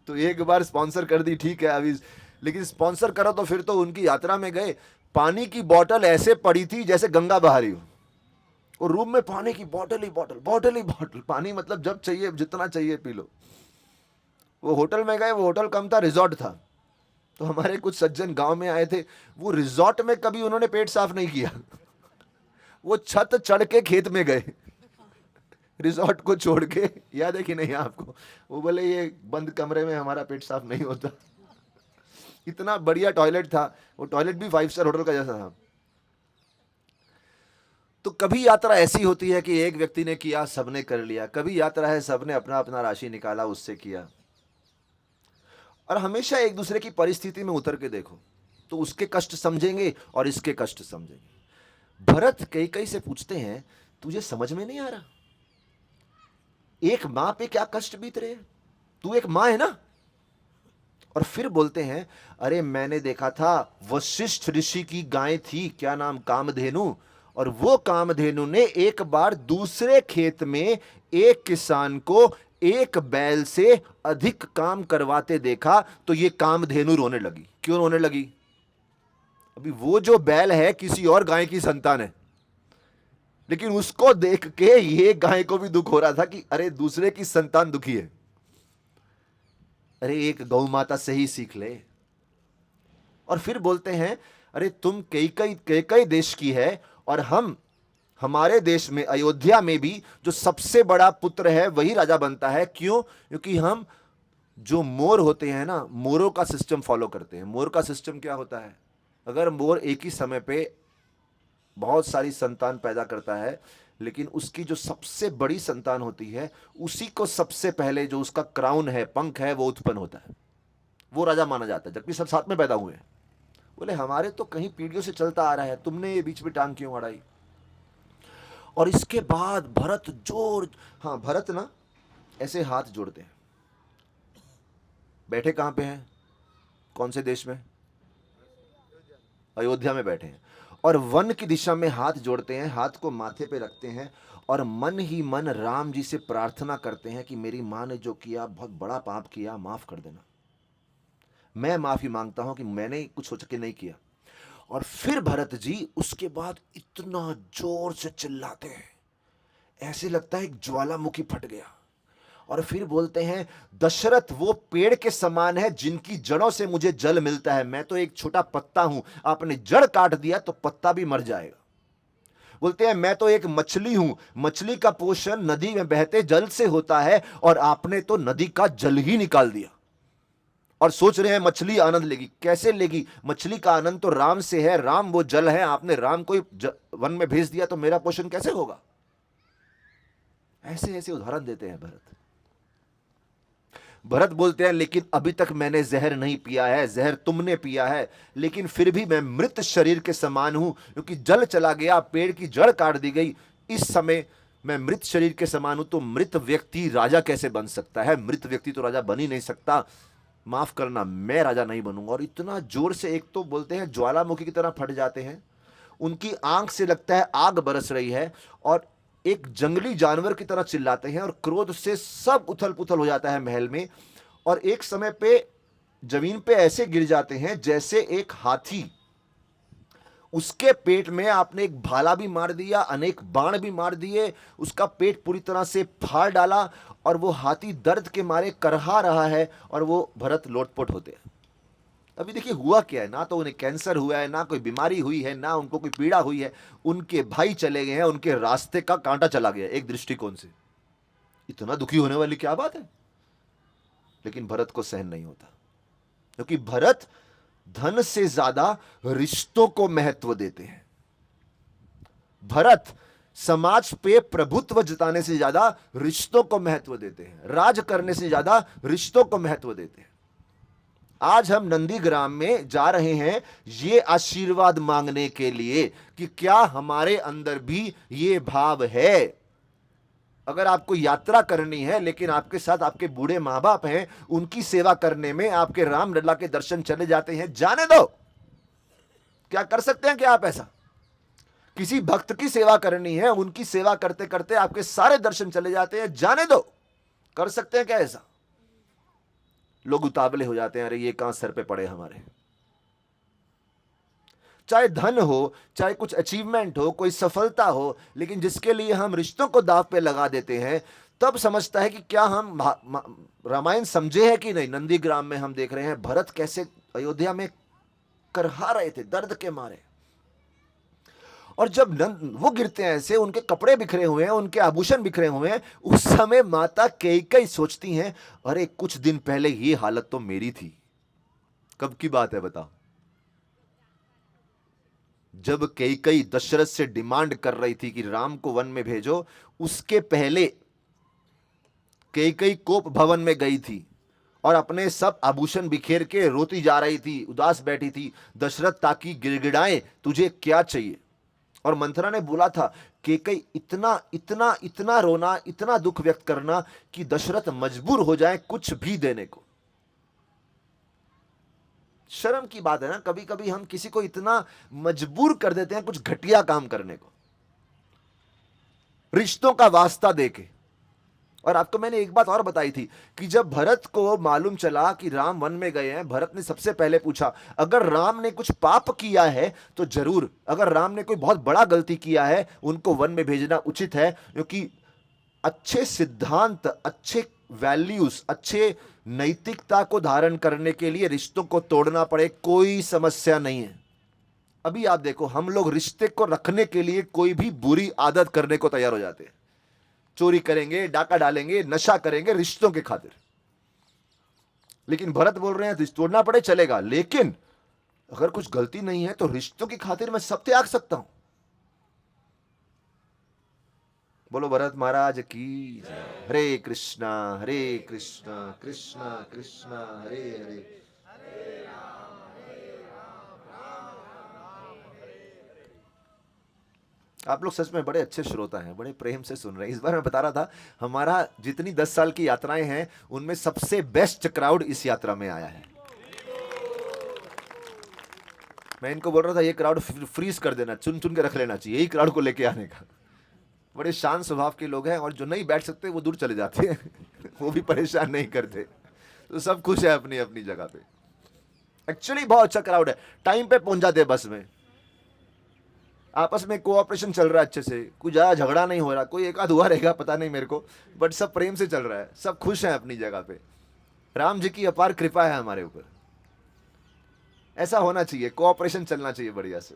तो एक बार स्पॉन्सर कर दी ठीक है अभी, लेकिन स्पॉन्सर करो तो फिर तो उनकी यात्रा में गए, पानी की बोतल ऐसे पड़ी थी जैसे गंगा बहा रही हो, और रूम में पानी की बोतल ही बोतल, बोतल ही बोतल पानी, मतलब जब चाहिए जितना चाहिए पी लो। वो होटल में गए, वो होटल कम था, रिजॉर्ट था। तो हमारे कुछ सज्जन गांव में आए थे, वो रिजॉर्ट में कभी उन्होंने पेट साफ नहीं किया, वो छत चढ़ के खेत में गए रिजॉर्ट को छोड़ के। याद है कि नहीं आपको? वो बोले ये बंद कमरे में हमारा पेट साफ नहीं होता। इतना बढ़िया टॉयलेट था, वो टॉयलेट भी 5 स्टार होटल का जैसा था। तो कभी यात्रा ऐसी होती है कि एक व्यक्ति ने किया सबने कर लिया, कभी यात्रा है सबने अपना अपना राशि निकाला उससे किया। और हमेशा एक दूसरे की परिस्थिति में उतर के देखो, तो उसके कष्ट समझेंगे और इसके कष्ट समझेंगे। भरत कई से पूछते हैं तुझे समझ में नहीं आ रहा, एक मां पे क्या कष्ट बीत रहे हैं, तू एक मां है ना। और फिर बोलते हैं अरे मैंने देखा था वशिष्ठ ऋषि की गाय थी, क्या नाम, कामधेनु, और वो कामधेनु ने एक बार दूसरे खेत में एक किसान को एक बैल से अधिक काम करवाते देखा, तो ये कामधेनु रोने लगी। क्यों रोने लगी? अभी वो जो बैल है किसी और गाय की संतान है, लेकिन उसको देख के ये गाय को भी दुख हो रहा था कि अरे दूसरे की संतान दुखी है। अरे एक गौ माता से ही सीख ले। और फिर बोलते हैं अरे तुम कई देश की है, और हमारे देश में अयोध्या में भी जो सबसे बड़ा पुत्र है वही राजा बनता है। क्यों? क्योंकि हम जो मोर होते हैं ना, मोरों का सिस्टम फॉलो करते हैं। मोर का सिस्टम क्या होता है? अगर मोर एक ही समय पे बहुत सारी संतान पैदा करता है, लेकिन उसकी जो सबसे बड़ी संतान होती है उसी को सबसे पहले जो उसका क्राउन है, पंख है, वो उत्पन्न होता है, वो राजा माना जाता है, जबकि सब साथ में पैदा हुए हैं। बोले हमारे तो कहीं पीढ़ियों से चलता आ रहा है, तुमने ये बीच में टांग क्यों अड़ाई? और इसके बाद भरत हाँ भरत ना ऐसे हाथ जोड़ते हैं। बैठे कहां पे हैं? कौन से देश में? अयोध्या में बैठे हैं, और वन की दिशा में हाथ जोड़ते हैं, हाथ को माथे पे रखते हैं, और मन ही मन राम जी से प्रार्थना करते हैं कि मेरी मां ने जो किया बहुत बड़ा पाप किया, माफ कर देना, मैं माफी मांगता हूं कि मैंने कुछ सोच के नहीं किया। और फिर भरत जी उसके बाद इतना जोर से चिल्लाते हैं, ऐसे लगता है एक ज्वालामुखी फट गया। और फिर बोलते हैं दशरथ वो पेड़ के समान है जिनकी जड़ों से मुझे जल मिलता है, मैं तो एक छोटा पत्ता हूं, आपने जड़ काट दिया तो पत्ता भी मर जाएगा। बोलते हैं मैं तो एक मछली हूं, मछली का पोषण नदी में बहते जल से होता है, और आपने तो नदी का जल ही निकाल दिया। और सोच रहे हैं मछली आनंद लेगी, कैसे लेगी? मछली का आनंद तो राम से है, राम वो जल है, आपने राम को वन में भेज दिया तो मेरा पोषण कैसे होगा? ऐसे ऐसे उदाहरण देते हैं भरत। भरत बोलते हैं लेकिन अभी तक मैंने जहर नहीं पिया है, जहर तुमने पिया है, लेकिन फिर भी मैं मृत शरीर के समान हूं, क्योंकि जल चला गया, पेड़ की जड़ काट दी गई, इस समय मैं मृत शरीर के समान हूं। तो मृत व्यक्ति राजा कैसे बन सकता है? मृत व्यक्ति तो राजा बन ही नहीं सकता, माफ करना, मैं राजा नहीं बनूंगा। और इतना जोर से, एक तो बोलते हैं ज्वालामुखी की तरह फट जाते हैं, उनकी आंख से लगता है आग बरस रही है और एक जंगली जानवर की तरह चिल्लाते हैं और क्रोध से सब उथल पुथल हो जाता है महल में। और एक समय पे जमीन पे ऐसे गिर जाते हैं जैसे एक हाथी, उसके पेट में आपने एक भाला भी मार दिया, अनेक बाण भी मार दिए, उसका पेट पूरी तरह से फाड़ डाला और वो हाथी दर्द के मारे करहा रहा है और वो भरत लोटपोट होते हैं। अभी देखिए हुआ क्या है, ना तो उन्हें कैंसर हुआ है, ना कोई बीमारी हुई है, ना उनको कोई पीड़ा हुई है, उनके भाई चले गए हैं, उनके रास्ते का कांटा चला गया एक दृष्टिकोण से। इतना दुखी होने वाली क्या बात है? लेकिन भरत को सहन नहीं होता, क्योंकि भरत धन से ज्यादा रिश्तों को महत्व देते हैं। भरत समाज पे प्रभुत्व जताने से ज्यादा रिश्तों को महत्व देते हैं, राज करने से ज्यादा रिश्तों को महत्व देते हैं। आज हम नंदीग्राम में जा रहे हैं ये आशीर्वाद मांगने के लिए कि क्या हमारे अंदर भी ये भाव है। अगर आपको यात्रा करनी है लेकिन आपके साथ आपके बूढ़े मां बाप हैं, उनकी सेवा करने में आपके राम लला के दर्शन चले जाते हैं, जाने दो। क्या कर सकते हैं क्या आप ऐसा? किसी भक्त की सेवा करनी है, उनकी सेवा करते करते आपके सारे दर्शन चले जाते हैं, जाने दो। कर सकते हैं क्या ऐसा? लोग उतावले हो जाते हैं, अरे ये कहां सर पे पड़े हमारे। चाहे धन हो, चाहे कुछ अचीवमेंट हो, कोई सफलता हो, लेकिन जिसके लिए हम रिश्तों को दांव पे लगा देते हैं, तब समझता है कि क्या हम रामायण समझे हैं कि नहीं। नंदीग्राम में हम देख रहे हैं भरत कैसे अयोध्या में करहा रहे थे दर्द के मारे, और जब वो गिरते हैं ऐसे, उनके कपड़े बिखरे हुए हैं, उनके आभूषण बिखरे हुए हैं, उस समय माता कई सोचती हैं, अरे कुछ दिन पहले ये हालत तो मेरी थी। कब की बात है बताओ? जब कई दशरथ से डिमांड कर रही थी कि राम को वन में भेजो, उसके पहले कई कोप भवन में गई थी और अपने सब आभूषण बिखेर के रोती जा रही थी, उदास बैठी थी। दशरथ ताकि गिड़गिड़ाए, तुझे क्या चाहिए? और मंथरा ने बोला था कि कई इतना इतना इतना रोना, इतना दुख व्यक्त करना कि दशरथ मजबूर हो जाए कुछ भी देने को। शर्म की बात है ना, कभी कभी हम किसी को इतना मजबूर कर देते हैं कुछ घटिया काम करने को, रिश्तों का वास्ता देके। और आपको मैंने एक बात और बताई थी कि जब भरत को मालूम चला कि राम वन में गए हैं, भरत ने सबसे पहले पूछा, अगर राम ने कुछ पाप किया है तो जरूर, अगर राम ने कोई बहुत बड़ा गलती किया है, उनको वन में भेजना उचित है, क्योंकि अच्छे सिद्धांत, अच्छे वैल्यूज, अच्छे नैतिकता को धारण करने के लिए रिश्तों को तोड़ना पड़े, कोई समस्या नहीं है। अभी आप देखो, हम लोग रिश्ते को रखने के लिए कोई भी बुरी आदत करने को तैयार हो जाते हैं। चोरी करेंगे, डाका डालेंगे, नशा करेंगे रिश्तों के खातिर। लेकिन भरत बोल रहे हैं रिश्ते तोड़ना पड़े चलेगा, लेकिन अगर कुछ गलती नहीं है तो रिश्तों की खातिर मैं सब त्याग सकता हूं। बोलो भरत महाराज की जय। हरे कृष्णा कृष्णा कृष्णा हरे हरे। आप लोग सच में बड़े अच्छे श्रोता हैं, बड़े प्रेम से सुन रहे हैं। इस बार मैं बता रहा था, हमारा जितनी 10 साल की यात्राएं हैं उनमें सबसे बेस्ट क्राउड इस यात्रा में आया है। मैं इनको बोल रहा था ये क्राउड फ्रीज कर देना, चुन चुन के रख लेना चाहिए, यही क्राउड को लेके आने का। बड़े शांत स्वभाव के लोग हैं और जो नहीं बैठ सकते वो दूर चले जाते हैं वो भी परेशान नहीं करते, तो सब खुश है अपनी अपनी जगह पे। एक्चुअली बहुत अच्छा क्राउड है, टाइम पे पहुंच जाते हैं बस में, आपस में कोऑपरेशन चल रहा है अच्छे से, कोई ज़्यादा झगड़ा नहीं हो रहा, कोई एक आध हुआ रहेगा पता नहीं मेरे को, बट सब प्रेम से चल रहा है, सब खुश हैं अपनी जगह पे। राम जी की अपार कृपा है हमारे ऊपर। ऐसा होना चाहिए, कोऑपरेशन चलना चाहिए बढ़िया से।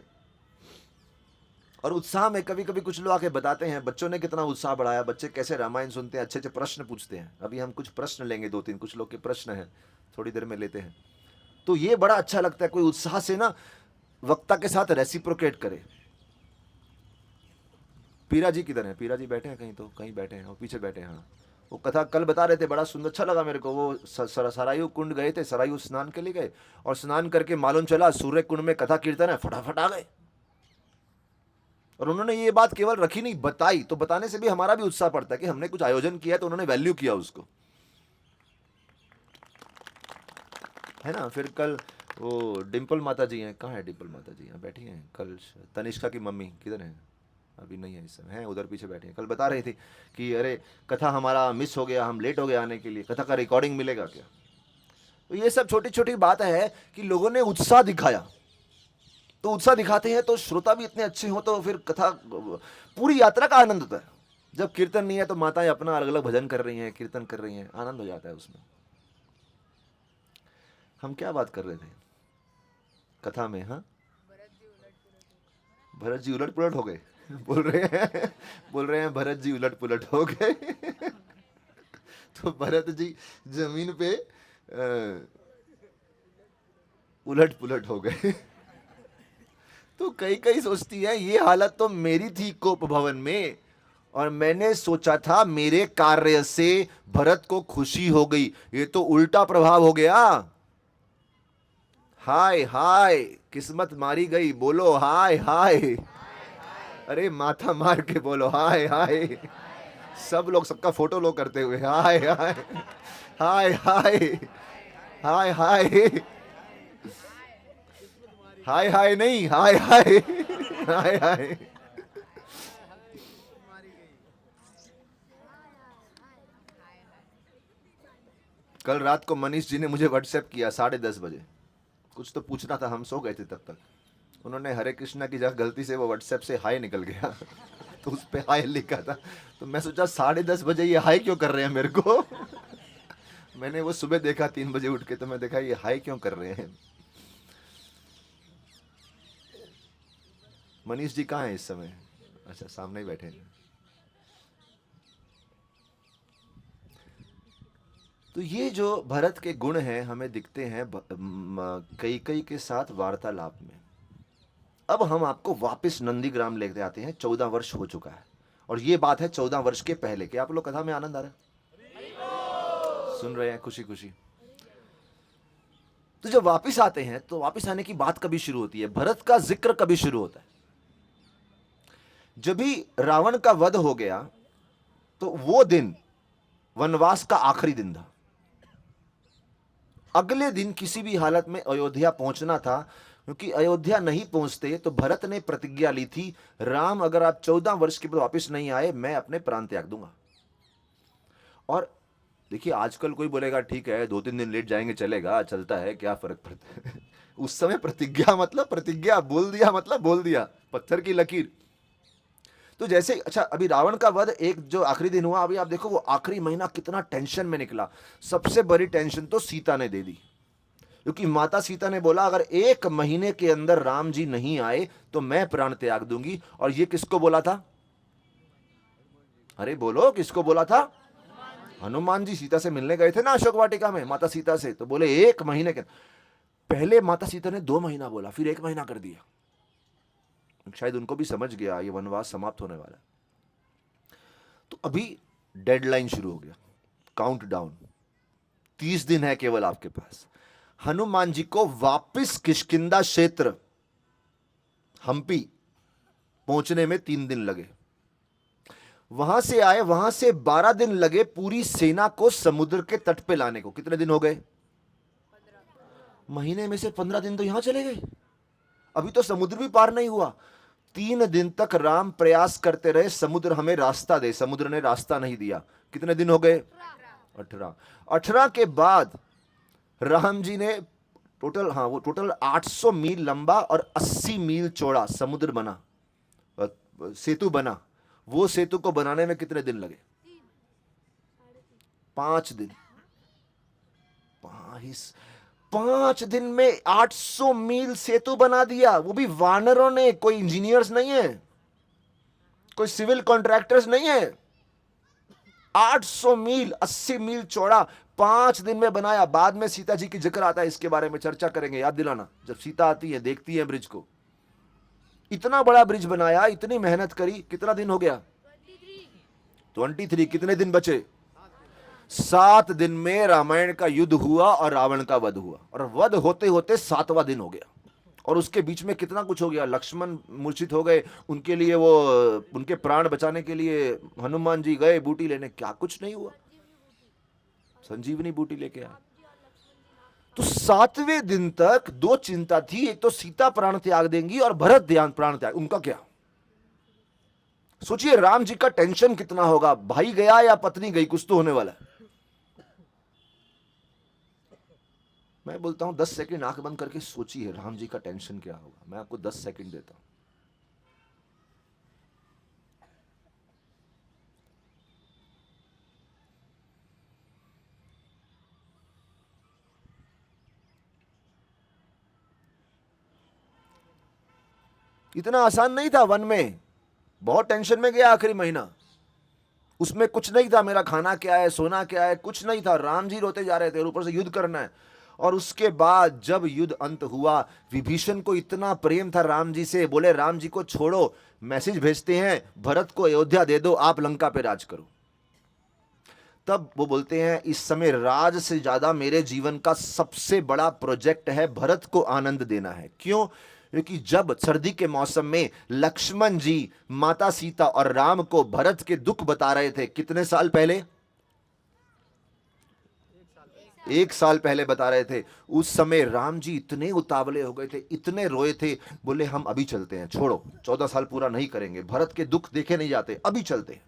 और उत्साह में कभी कभी कुछ लोग आके बताते हैं बच्चों ने कितना उत्साह बढ़ाया, बच्चे कैसे रामायण सुनते हैं, अच्छे अच्छे प्रश्न पूछते हैं। अभी हम कुछ प्रश्न लेंगे, 2-3 कुछ लोग के प्रश्न हैं, थोड़ी देर में लेते हैं। तो ये बड़ा अच्छा लगता है, कोई उत्साह से ना वक्ता के साथ रेसिप्रोकेट करे। पीरा जी किधर हैं? पीरा जी बैठे हैं कहीं, तो कहीं बैठे हैं, वो पीछे बैठे हैं। हाँ, वो कथा कल बता रहे थे, बड़ा सुंदर, अच्छा लगा मेरे को। वो सरायू कुंड गए थे, सरायू स्नान के लिए गए, और स्नान करके मालूम चला सूर्य कुंड में कथा कीर्तन है, फटाफट आ गए। और उन्होंने ये बात केवल रखी नहीं, बताई, तो बताने से भी हमारा भी उत्साह पड़ता है कि हमने कुछ आयोजन किया तो उन्होंने वैल्यू किया उसको, है ना। फिर कल वो डिम्पल माता जी हैं, कहाँ है डिम्पल माता जी? यहाँ बैठी हैं। कल तनिष्का की मम्मी किधर हैं? अभी नहीं है इस समय, हैं उधर पीछे बैठे हैं। कल बता रही थी कि अरे कथा हमारा मिस हो गया, हम लेट हो गए आने के लिए, कथा का रिकॉर्डिंग मिलेगा क्या? तो ये सब छोटी छोटी बात है कि लोगों ने उत्साह दिखाया। तो उत्साह दिखाते हैं तो श्रोता भी इतने अच्छे हो तो फिर कथा, पूरी यात्रा का आनंद होता है। जब कीर्तन नहीं है तो माताएं अपना अलग अलग भजन कर रही हैं, कीर्तन कर रही हैं, आनंद हो जाता है उसमें। हम क्या बात कर रहे थे कथा में? हाँ, भरत जी उलट पुलट हो गए। बोल रहे हैं भरत जी उलट पुलट हो गए। तो भरत जी जमीन पे उलट पुलट हो गए। तो कई कई सोचती है ये हालत तो मेरी थी कोप भवन में, और मैंने सोचा था मेरे कार्य से भरत को खुशी हो गई, ये तो उल्टा प्रभाव हो गया। हाय हाय, किस्मत मारी गई, बोलो हाय हाय। अरे माथा मार के बोलो हाय हाय। सब लोग सबका फोटो लो करते हुए हाय हाय हाय हाय हाय हाय हाय हाय नहीं हाय हाय हाय हाय। कल रात को मनीष जी ने मुझे व्हाट्सएप किया 10:30 बजे। कुछ तो पूछना था, हम सो गए थे तब तक। उन्होंने हरे कृष्णा की जगह गलती से वो व्हाट्सएप से हाय निकल गया। तो उस पे हाय लिखा था। तो मैं सोचा 10:30 बजे ये हाय क्यों कर रहे हैं मेरे को। मैंने वो सुबह देखा 3 बजे उठ के, तो मैं देखा ये हाय क्यों कर रहे हैं। मनीष जी कहाँ हैं इस समय? अच्छा, सामने ही बैठे हैं। तो ये जो भरत के गुण हैं हमें दिखते हैं कई कई के साथ वार्तालाप में। अब हम आपको वापस नंदीग्राम लेते आते हैं। 14 वर्ष हो चुका है, और ये बात है 14 वर्ष के पहले के। आप लोग कथा में आनंद आ रहा है? सुन रहे हैं खुशी खुशी? तो जब वापस आते हैं तो वापस आने की बात कभी शुरू होती है, भरत का जिक्र कभी शुरू होता है? जब भी रावण का वध हो गया तो वो दिन वनवास का आखिरी दिन था। अगले दिन किसी भी हालत में अयोध्या पहुंचना था, क्योंकि अयोध्या नहीं पहुंचते तो भरत ने प्रतिज्ञा ली थी, राम अगर आप 14 वर्ष के बाद वापस नहीं आए मैं अपने प्राण त्याग दूंगा। और देखिए आजकल कोई बोलेगा ठीक है 2-3 दिन लेट जाएंगे चलेगा, चलता है, क्या फर्क पड़ता है। उस समय प्रतिज्ञा मतलब प्रतिज्ञा, बोल दिया मतलब बोल दिया, पत्थर की लकीर। तो जैसे अच्छा अभी रावण का वध एक जो आखिरी दिन हुआ, अभी आप देखो वो आखिरी महीना कितना टेंशन में निकला। सबसे बड़ी टेंशन तो सीता ने दे दी, क्योंकि माता सीता ने बोला अगर 1 महीने के अंदर राम जी नहीं आए तो मैं प्राण त्याग दूंगी। और ये किसको बोला था? अरे बोलो किसको बोला था? हनुमान जी सीता से मिलने गए थे ना अशोक वाटिका में माता सीता से, तो बोले 1 महीने के। पहले माता सीता ने 2 महीना बोला, फिर 1 महीना कर दिया। शायद उनको भी समझ गया ये वनवास समाप्त होने वाला है। तो अभी डेडलाइन शुरू हो गया, काउंट डाउन। 30 दिन है केवल आपके पास। हनुमान जी को वापिस किष्किंधा क्षेत्र हम्पी पहुंचने में 3 दिन लगे। वहां से आए, वहां से 12 दिन लगे पूरी सेना को समुद्र के तट पे लाने को। कितने दिन हो गए? महीने में से 15 दिन तो यहां चले गए। अभी तो समुद्र भी पार नहीं हुआ। 3 दिन तक राम प्रयास करते रहे समुद्र हमें रास्ता दे, समुद्र ने रास्ता नहीं दिया। कितने दिन हो गए? 18। 18 के बाद राम जी ने टोटल, हाँ वो टोटल 800 मील लंबा और 80 मील चौड़ा समुद्र बना, सेतु बना। वो सेतु को बनाने में कितने दिन लगे? 5 दिन। 5 दिन में 800 मील सेतु बना दिया, वो भी वानरों ने। कोई इंजीनियर्स नहीं है, कोई सिविल कॉन्ट्रैक्टर्स नहीं है। 800 मील 80 मील चौड़ा 5 दिन में बनाया। बाद में सीता जी की जिक्र आता है, इसके बारे में चर्चा करेंगे, याद दिलाना जब सीता आती है देखती है ब्रिज को। इतना बड़ा ब्रिज बनाया, इतनी मेहनत करी। कितना दिन हो गया? 23। कितने दिन बचे? 7 दिन में रामायण का युद्ध हुआ और रावण का वध हुआ, और वध होते होते 7वां दिन हो गया। और उसके बीच में कितना कुछ हो गया। लक्ष्मण मूर्छित हो गए, उनके लिए वो, उनके प्राण बचाने के लिए हनुमान जी गए बूटी लेने, क्या कुछ नहीं हुआ। संजीवनी बूटी लेके आए। तो 7वें दिन तक दो चिंता थी, एक तो सीता प्राण त्याग देंगी और भरत ध्यान प्राण त्याग, उनका क्या? सोचिए राम जी का टेंशन कितना होगा, भाई गया या पत्नी गई, कुछ तो होने वाला है। मैं बोलता हूं 10 सेकंड आंख बंद करके सोचिए राम जी का टेंशन क्या होगा। मैं आपको 10 सेकंड देता हूं। इतना आसान नहीं था, वन में बहुत टेंशन में गया आखिरी महीना। उसमें कुछ नहीं था, मेरा खाना क्या है, सोना क्या है, कुछ नहीं था। राम जी रोते जा रहे थे और ऊपर से युद्ध करना है। और उसके बाद जब युद्ध अंत हुआ, विभीषण को इतना प्रेम था राम जी से, बोले राम जी को छोड़ो, मैसेज भेजते हैं भरत को अयोध्या दे दो, आप लंका पे राज करो। तब वो बोलते हैं इस समय राज से ज्यादा मेरे जीवन का सबसे बड़ा प्रोजेक्ट है भरत को आनंद देना है। क्यों? क्योंकि जब सर्दी के मौसम में लक्ष्मण जी माता सीता और राम को भरत के दुख बता रहे थे, कितने साल पहले? 1 साल पहले बता रहे थे। उस समय राम जी इतने उतावले हो गए थे, इतने रोए थे, बोले हम अभी चलते हैं, छोड़ो 14 साल पूरा नहीं करेंगे, भरत के दुख देखे नहीं जाते, अभी चलते हैं।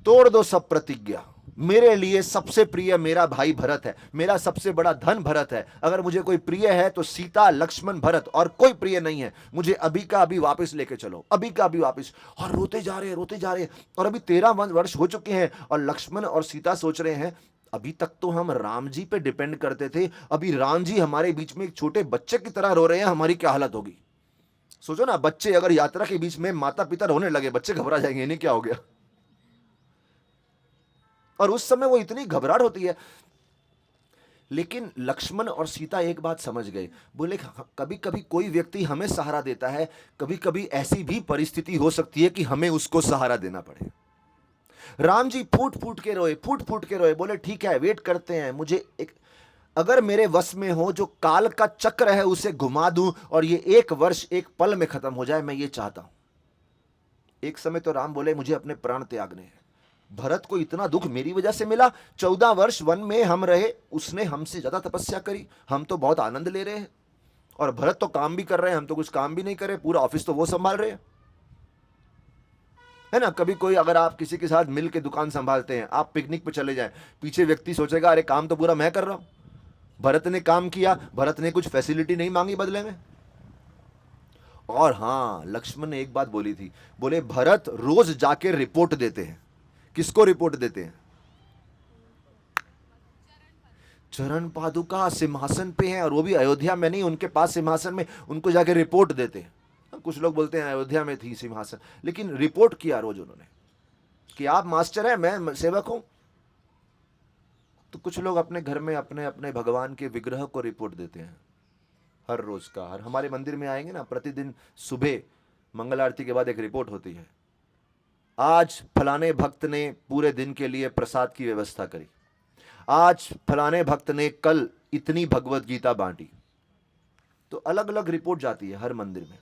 तोड़ दो सब प्रतिज्ञा, मेरे लिए सबसे प्रिय मेरा भाई भरत है, मेरा सबसे बड़ा धन भरत है। अगर मुझे कोई प्रिय है तो सीता, लक्ष्मण, भरत, और कोई प्रिय नहीं है। मुझे अभी का अभी वापस लेके चलो, अभी का अभी वापस। और रोते जा रहे, रोते जा रहे। और अभी 13 वर्ष हो चुके हैं और लक्ष्मण और सीता सोच रहे हैं अभी तक तो हम राम जी पे डिपेंड करते थे, अभी राम जी हमारे बीच में एक छोटे बच्चे की तरह रो रहे हैं, हमारी क्या हालत होगी। सोचो ना, बच्चे अगर यात्रा के बीच में माता पिता रोने लगे, बच्चे घबरा जाएंगे, इन्हें क्या हो गया। और उस समय वो इतनी घबराहट होती है। लेकिन लक्ष्मण और सीता एक बात समझ गए, बोले कभी कभी कोई व्यक्ति हमें सहारा देता है, कभी कभी ऐसी भी परिस्थिति हो सकती है कि हमें उसको सहारा देना पड़े। राम जी फूट फूट के रोए, फूट फूट के रोए, बोले ठीक है वेट करते हैं, मुझे एक, अगर मेरे वश में हो जो काल का चक्र है उसे घुमा दूं और ये 1 वर्ष एक पल में खत्म हो जाए, मैं ये चाहता हूं। एक समय तो राम बोले मुझे अपने प्राण त्यागने हैं। भरत को इतना दुख मेरी वजह से मिला, 14 वर्ष वन में हम रहे, उसने हमसे ज्यादा तपस्या करी, हम तो बहुत आनंद ले रहे हैं। और भरत तो काम भी कर रहे हैं, हम तो कुछ काम भी नहीं कर रहे, पूरा ऑफिस तो वो संभाल रहे हैं, है ना। कभी कोई अगर आप किसी के साथ मिल के दुकान संभालते हैं, आप पिकनिक पे चले जाएं, पीछे व्यक्ति सोचेगा अरे काम तो पूरा मैं कर रहा हूं, भरत ने काम किया, भरत ने कुछ फैसिलिटी नहीं मांगी बदले में। और हां, लक्ष्मण ने एक बात बोली थी, बोले भरत रोज जाके रिपोर्ट देते हैं। किसको रिपोर्ट देते हैं? चरण पादुका सिंहासन पे हैं, और वो भी अयोध्या में नहीं, उनके पास सिंहासन में, उनको जाके रिपोर्ट देते हैं। कुछ लोग बोलते हैं अयोध्या में थी सिंहासन, लेकिन रिपोर्ट किया रोज उन्होंने कि आप मास्टर हैं, मैं सेवक हूं। तो कुछ लोग अपने घर में अपने अपने भगवान के विग्रह को रिपोर्ट देते हैं हर रोज का। हर हमारे मंदिर में आएंगे ना, प्रतिदिन सुबह मंगल आरती के बाद एक रिपोर्ट होती है, आज फलाने भक्त ने पूरे दिन के लिए प्रसाद की व्यवस्था करी, आज फलाने भक्त ने कल इतनी भगवत गीता बांटी। तो अलग अलग रिपोर्ट जाती है हर मंदिर में।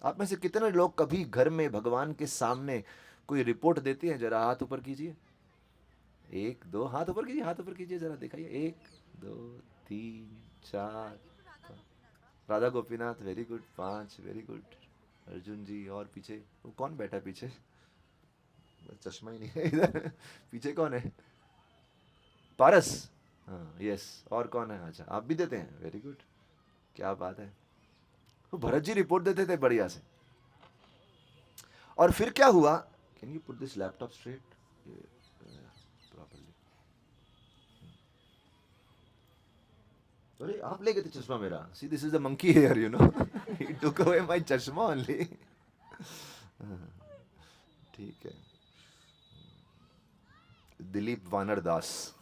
आप में से कितने लोग कभी घर में भगवान के सामने कोई रिपोर्ट देते हैं? जरा हाथ ऊपर कीजिए, 1 2, हाथ ऊपर कीजिए, हाथ ऊपर कीजिए, जरा दिखाइए, 1 2 3 4, Radha Gopinath very good, 5 very good, Arjun ji, और पीछे वो कौन बैठा है पीछे? चश्मा ही नहीं है इधर। पीछे कौन है? पारस, हाँ यस। और कौन है? अच्छा आप भी देते हैं, वेरी गुड, क्या बात है। तो भरत जी रिपोर्ट देते थे बढ़िया से। और फिर क्या हुआ? Can you put this laptop straight properly? अरे आप ले गए थे चश्मा मेरा। See this is the monkey here, you know, he took away my चश्मा ओनली। ठीक है, दिलीप वानर दास।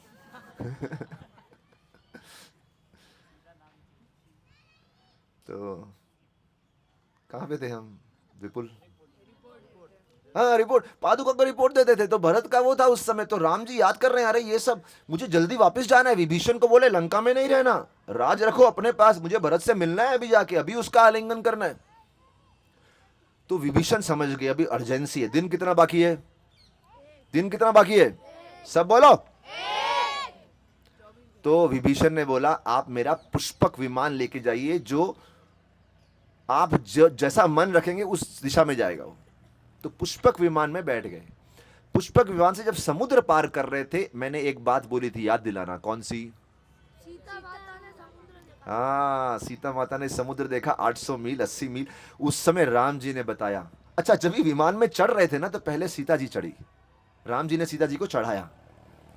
तो कहाँ पे थे हम? विपुल, हाँ रिपोर्ट, पादुका को रिपोर्ट देते थे। तो भरत का वो था उस समय, तो राम जी याद कर रहे हैं अरे ये सब मुझे जल्दी वापस जाना है। विभीषण को बोले लंका में नहीं रहना, राज रखो अपने पास, मुझे भरत से मिलना है अभी जाके, अभी उसका आलिंगन करना है। तो विभीषण समझ गए अभी अर्जेंसी है। दिन कितना बाकी है? दिन कितना बाकी है? सब बोलो। तो विभीषण ने बोला आप मेरा पुष्पक विमान लेके जाइए, जो आप जैसा मन रखेंगे उस दिशा में जाएगा वो। तो पुष्पक विमान में बैठ गए। पुष्पक विमान से जब समुद्र पार कर रहे थे, मैंने एक बात बोली थी, याद दिलाना, कौन सी? हाँ, सीता माता ने समुद्र देखा, 800 मील 80 मील। उस समय राम जी ने बताया। अच्छा, जब भी विमान में चढ़ रहे थे ना, तो पहले सीता जी चढ़ी, राम जी ने सीता जी को चढ़ाया,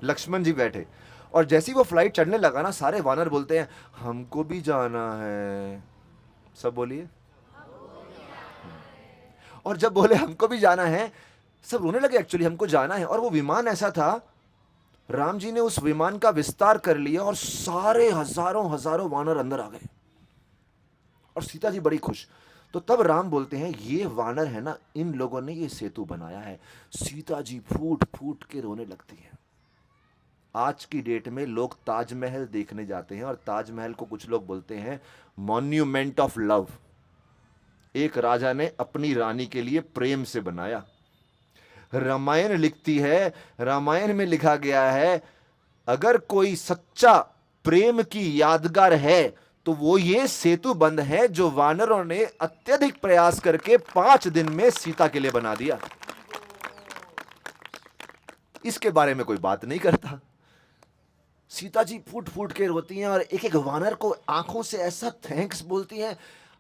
लक्ष्मण जी बैठे। और जैसे ही वो फ्लाइट चढ़ने लगा ना, सारे वानर बोलते हैं हमको भी जाना है। सब बोलिए। और जब बोले हमको भी जाना है, सब रोने लगे। एक्चुअली हमको जाना है। और वो विमान ऐसा था, राम जी ने उस विमान का विस्तार कर लिया और सारे हजारों हजारों वानर अंदर आ गए और सीता जी बड़ी खुश। तो तब राम बोलते हैं ये वानर है ना, इन लोगों ने ये सेतु बनाया है। सीता जी फूट फूट के रोने लगती है। आज की डेट में लोग ताजमहल देखने जाते हैं और ताजमहल को कुछ लोग बोलते हैं मॉन्यूमेंट ऑफ लव। एक राजा ने अपनी रानी के लिए प्रेम से बनाया। रामायण लिखती है, रामायण में लिखा गया है अगर कोई सच्चा प्रेम की यादगार है तो वो ये सेतु बंध है जो वानरों ने अत्यधिक प्रयास करके 5 दिन में सीता के लिए बना दिया। इसके बारे में कोई बात नहीं करता। सीता जी फूट फूट के रोती हैं और एक एक वानर को आंखों से ऐसा थैंक्स बोलती हैं,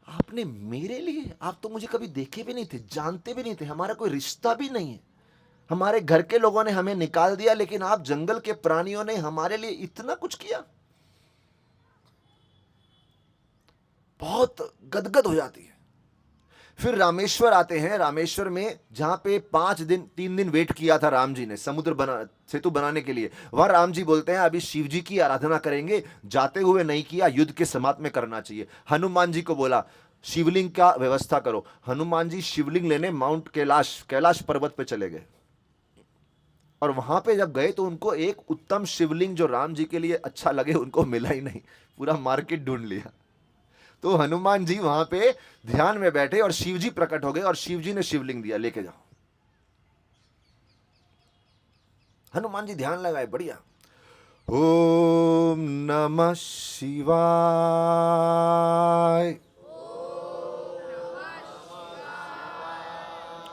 आपने मेरे लिए, आप तो मुझे कभी देखे भी नहीं थे, जानते भी नहीं थे, हमारा कोई रिश्ता भी नहीं है, हमारे घर के लोगों ने हमें निकाल दिया, लेकिन आप जंगल के प्राणियों ने हमारे लिए इतना कुछ किया। बहुत गदगद हो जाती है। फिर रामेश्वर आते हैं। रामेश्वर में जहां पे 3 दिन वेट किया था राम जी ने सेतु बनाने के लिए, वहां राम जी बोलते हैं अभी शिव जी की आराधना करेंगे, जाते हुए नहीं किया, युद्ध के समाप्त में करना चाहिए। हनुमान जी को बोला शिवलिंग का व्यवस्था करो। हनुमान जी शिवलिंग लेने माउंट कैलाश पर्वत पे चले गए। और वहां पे जब गए तो उनको एक उत्तम शिवलिंग जो राम जी के लिए अच्छा लगे उनको मिला ही नहीं, पूरा मार्केट ढूंढ लिया। तो हनुमान जी वहां पे ध्यान में बैठे और शिव जी प्रकट हो गए और शिव जी ने शिवलिंग दिया, लेके जाओ। हनुमान जी ध्यान लगाए, बढ़िया। ओम नमः शिवाय।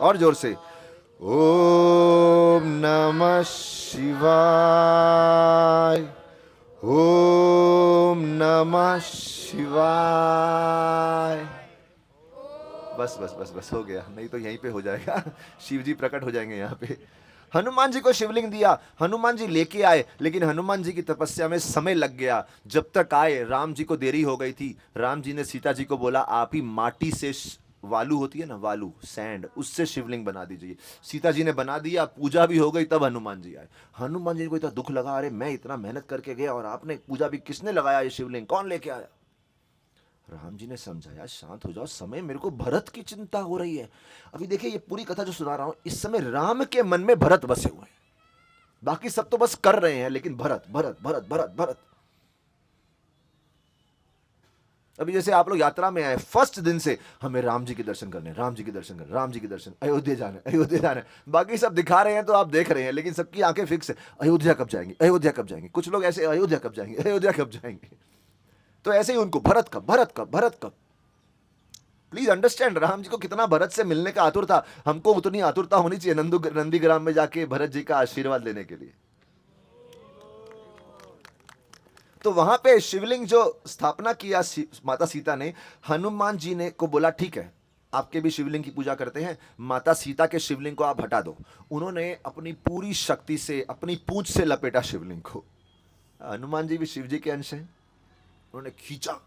और जोर से ओम नमः शिवाय, ओम नमः शिवाय। बस बस बस बस हो गया, नहीं तो यहीं पे हो जाएगा, शिव जी प्रकट हो जाएंगे यहाँ पे। हनुमान जी को शिवलिंग दिया, हनुमान जी लेके आए, लेकिन हनुमान जी की तपस्या में समय लग गया। जब तक आए राम जी को देरी हो गई थी। राम जी ने सीता जी को बोला आप ही माटी से, वालू होती है ना, वालू सैंड, उससे शिवलिंग बना दीजिए। सीता जी ने बना दिया, पूजा भी हो गई, तब हनुमान जी आए। हनुमान जी को इतना दुख लगा, अरे मैं इतना मेहनत करके गया और आपने पूजा भी, किसने लगाया ये शिवलिंग, कौन लेके आया? राम जी ने समझाया शांत हो जाओ, समय मेरे को भरत की चिंता हो रही है। अभी देखिए ये पूरी कथा जो सुना रहा हूं, इस समय राम के मन में भरत बसे हुए हैं, बाकी सब तो बस कर रहे हैं, लेकिन भरत भरत भरत भरत भरत। अभी जैसे आप लोग यात्रा में आए, फर्स्ट दिन से हमें राम जी के दर्शन करने, राम जी के दर्शन करने, राम जी के दर्शन, अयोध्या जाना है, अयोध्या जाना है। बाकी सब दिखा रहे हैं तो आप देख रहे हैं, लेकिन सबकी आंखें फिक्स है, अयोध्या कब जाएंगे, अयोध्या कब जाएंगे। कुछ लोग ऐसे अयोध्या कब जाएंगे, अयोध्या कब जाएंगे। तो ऐसे ही उनको भरत कब, भरत कब, भरत कब। प्लीज अंडरस्टैंड, राम जी को कितना भरत से मिलने का आतुर था, हमको उतनी आतुरता होनी चाहिए नंदीग्राम में जाके भरत जी का आशीर्वाद लेने के लिए। तो वहां पे शिवलिंग जो स्थापना किया माता सीता ने, हनुमान जी ने को बोला ठीक है आपके भी शिवलिंग की पूजा करते हैं, माता सीता के शिवलिंग को आप हटा दो। उन्होंने अपनी पूरी शक्ति से, अपनी पूंछ से लपेटा शिवलिंग को। हनुमान जी भी शिव जी के अंश हैं। उन्होंने खींचा,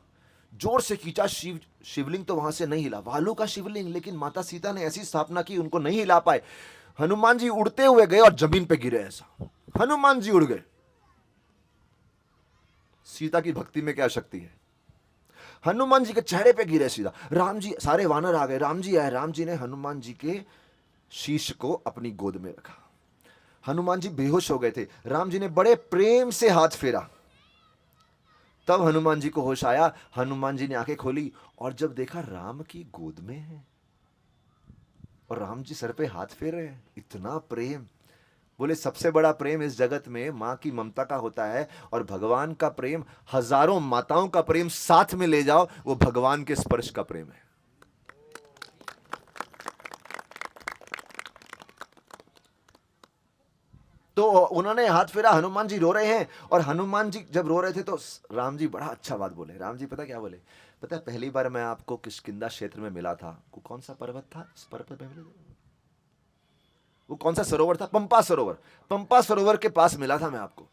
जोर से खींचा, शिवलिंग तो वहां से नहीं हिला, वालू का शिवलिंग, लेकिन माता सीता ने ऐसी स्थापना की उनको नहीं हिला पाए। हनुमान जी उड़ते हुए गए और जमीन पे गिरे, ऐसा हनुमान जी उड़ गए। सीता की भक्ति में क्या शक्ति है। हनुमान जी के चेहरे पे गिरे सीधा। राम जी, सारे वानर आ गए, राम जी आए। राम जी ने हनुमान जी के शीश को अपनी गोद में रखा। हनुमान जी बेहोश हो गए थे। राम जी ने बड़े प्रेम से हाथ फेरा, तब हनुमान जी को होश आया। हनुमान जी ने आंखें खोली और जब देखा राम की गोद में है और राम जी सर पे हाथ फेर रहे हैं, इतना प्रेम। बोले सबसे बड़ा प्रेम इस जगत में मां की ममता का होता है, और भगवान का प्रेम, हजारों माताओं का प्रेम साथ में ले जाओ, वो भगवान के स्पर्श का प्रेम है। तो उन्होंने हाथ फेरा, हनुमान जी रो रहे हैं, और हनुमान जी जब रो रहे थे तो राम जी बड़ा अच्छा बात बोले। राम जी पता क्या बोले? पता है पहली बार मैं आपको किष्किंधा क्षेत्र में मिला था, वो कौन सा पर्वत था, इस पर्वत पे मिले थे? वो कौन सा सरोवर था? पंपा सरोवर। पंपा सरोवर के पास मिला था मैं आपको।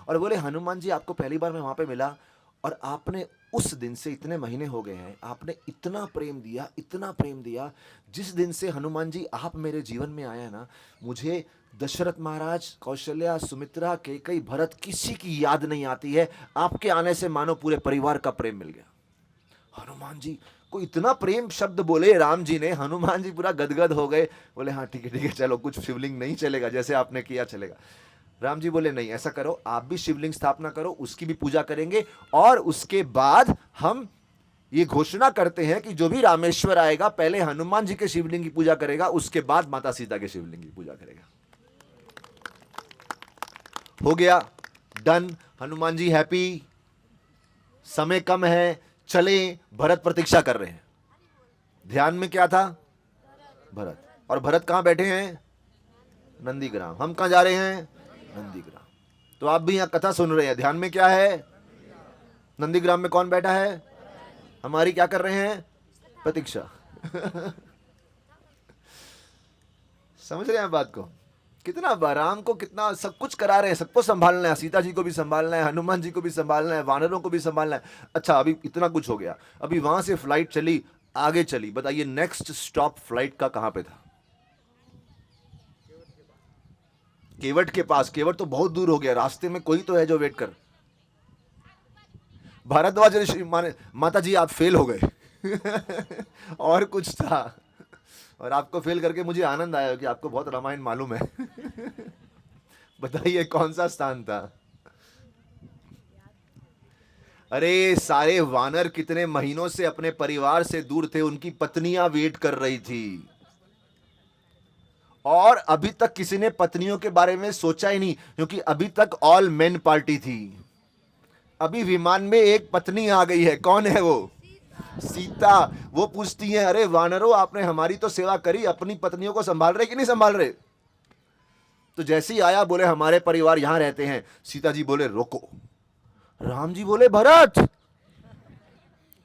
और बोले हनुमान जी आपको पहली बार मैं वहां पे मिला, और आपने उस दिन से, इतने महीने हो गए हैं, आपने इतना प्रेम दिया, इतना प्रेम दिया। जिस दिन से हनुमान जी आप मेरे जीवन में आए ना, मुझे दशरथ महाराज, कौशल्या, सुमित्रा, कैकेयी, भरत, किसी की याद नहीं आती है। आपके आने से मानो पूरे परिवार का प्रेम मिल गया। हनुमान जी को इतना प्रेम शब्द बोले राम जी ने, हनुमान जी पूरा गदगद हो गए। बोले हाँ ठीक है चलो, कुछ शिवलिंग नहीं चलेगा, जैसे आपने किया चलेगा। राम जी बोले नहीं, ऐसा करो, आप भी शिवलिंग स्थापना करो, उसकी भी पूजा करेंगे, और उसके बाद हम ये घोषणा करते हैं कि जो भी रामेश्वर आएगा पहले हनुमान जी के शिवलिंग की पूजा करेगा, उसके बाद माता सीता के शिवलिंग की पूजा करेगा। हो गया, डन। हनुमान जी हैप्पी। समय कम है, चले। भरत प्रतीक्षा कर रहे हैं। ध्यान में क्या था? भरत। और भरत कहां बैठे हैं? नंदीग्राम। हम कहां जा रहे हैं? नंदीग्राम। तो आप भी यहां कथा सुन रहे हैं, ध्यान में क्या है? नंदीग्राम में कौन बैठा है? हमारी क्या कर रहे हैं? प्रतीक्षा। समझ रहे हैं बात को? कितना राम को कितना सब कुछ करा रहे हैं, सबको संभालना है, सीता जी को भी संभालना है, हनुमान जी को भी संभालना है, वानरों को भी संभालना है। अच्छा, अभी इतना कुछ हो गया, अभी वहां से फ्लाइट चली, आगे चली। बताइए नेक्स्ट स्टॉप फ्लाइट का कहां पे था? केवट के पास। केवट तो बहुत दूर हो गया, रास्ते में कोई तो है जो वेट कर। भारद्वाज ऋषि माने माता जी आप फेल हो गए। और कुछ था, और आपको फेल करके मुझे आनंद आया कि आपको बहुत रामायण मालूम है। बताइए कौन सा स्थान था? अरे सारे वानर कितने महीनों से अपने परिवार से दूर थे, उनकी पत्नियां वेट कर रही थी, और अभी तक किसी ने पत्नियों के बारे में सोचा ही नहीं, क्योंकि अभी तक ऑल मेन पार्टी थी। अभी विमान में एक पत्नी आ गई है, कौन है वो? सीता। वो पूछती है अरे वानरों, आपने हमारी तो सेवा करी, अपनी पत्नियों को संभाल रहे कि नहीं संभाल रहे? तो जैसे ही आया बोले हमारे परिवार यहां रहते हैं। सीता जी बोले रोको। राम जी बोले भरत।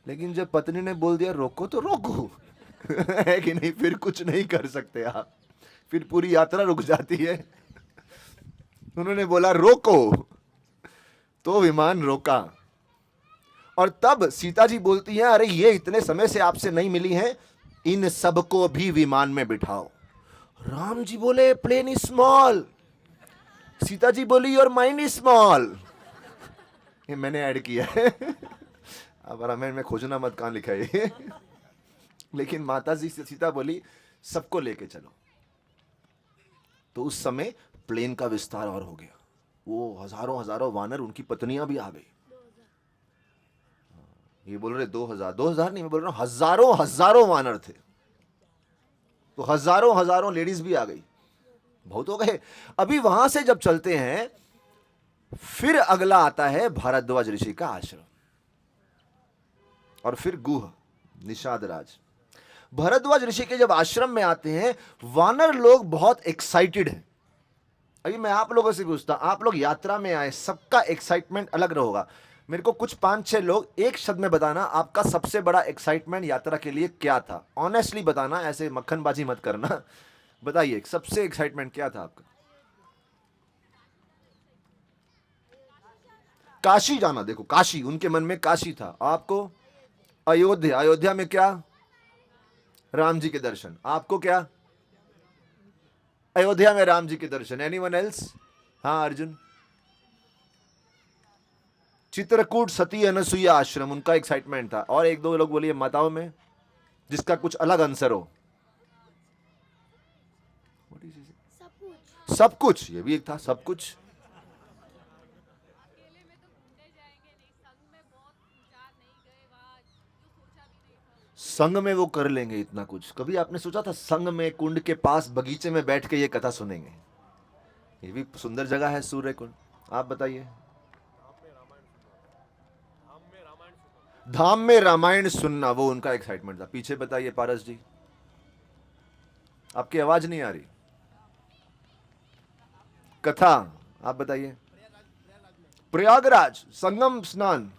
लेकिन जब पत्नी ने बोल दिया रोको तो रोको। है कि नहीं? फिर कुछ नहीं कर सकते आप, फिर पूरी यात्रा रुक जाती है। उन्होंने बोला रोको, तो विमान रोका। और तब सीता जी बोलती हैं अरे ये इतने समय से आपसे नहीं मिली हैं, इन सबको भी विमान में बिठाओ। राम जी बोले plane is small. Sita ji बोली योर माइंड इज स्मॉल। ये मैंने ऐड किया है। अब रामायण में खोजना मत कहां लिखा है ये। लेकिन माता जी से सीता बोली सबको लेके चलो। तो उस समय प्लेन का विस्तार और हो गया। वो हजारों हजारों वानर, उनकी पत्नियां भी आ गई। ये बोल रहे 2000, 2000 नहीं, मैं बोल रहा हूं हजारों हजारों वानर थे। तो हजारों हजारों लेडीज भी आ गई, बहुत हो गए। अभी वहां से जब चलते हैं, फिर अगला आता है भारद्वाज ऋषि का आश्रम, और फिर गुह, निषाद राज। भरद्वाज ऋषि के जब आश्रम में आते हैं, वानर लोग बहुत एक्साइटेड हैं। अभी मैं आप लोगों से पूछता, आप लोग यात्रा में आए, सबका एक्साइटमेंट अलग होगा। मेरे को कुछ 5-6 लोग एक शब्द में बताना, आपका सबसे बड़ा एक्साइटमेंट यात्रा के लिए क्या था? ऑनेस्टली बताना, ऐसे मक्खनबाजी मत करना। बताइए सबसे एक्साइटमेंट क्या था आपका? काशी जाना। देखो काशी, उनके मन में काशी था। आपको? अयोध्या। अयोध्या में क्या? राम जी के दर्शन। आपको क्या? अयोध्या में राम जी के दर्शन। Anyone else? हाँ अर्जुन? चित्रकूट सती अनसुईया आश्रम, उनका एक्साइटमेंट था। और एक दो लोग बोलिए माताओं में जिसका कुछ अलग आंसर हो। सब कुछ, ये भी एक था सब कुछ। संग में वो कर लेंगे इतना कुछ। कभी आपने सोचा था संग में, कुंड के पास, बगीचे में बैठ के ये कथा सुनेंगे? ये भी सुंदर जगह है सूर्य कुंड। आप बताइए। धाम में रामायण सुनना, वो उनका एक्साइटमेंट था। पीछे बताइए पारस जी, आपकी आवाज नहीं आ रही। कथा, आप बताइए। प्रयागराज संगम स्नान,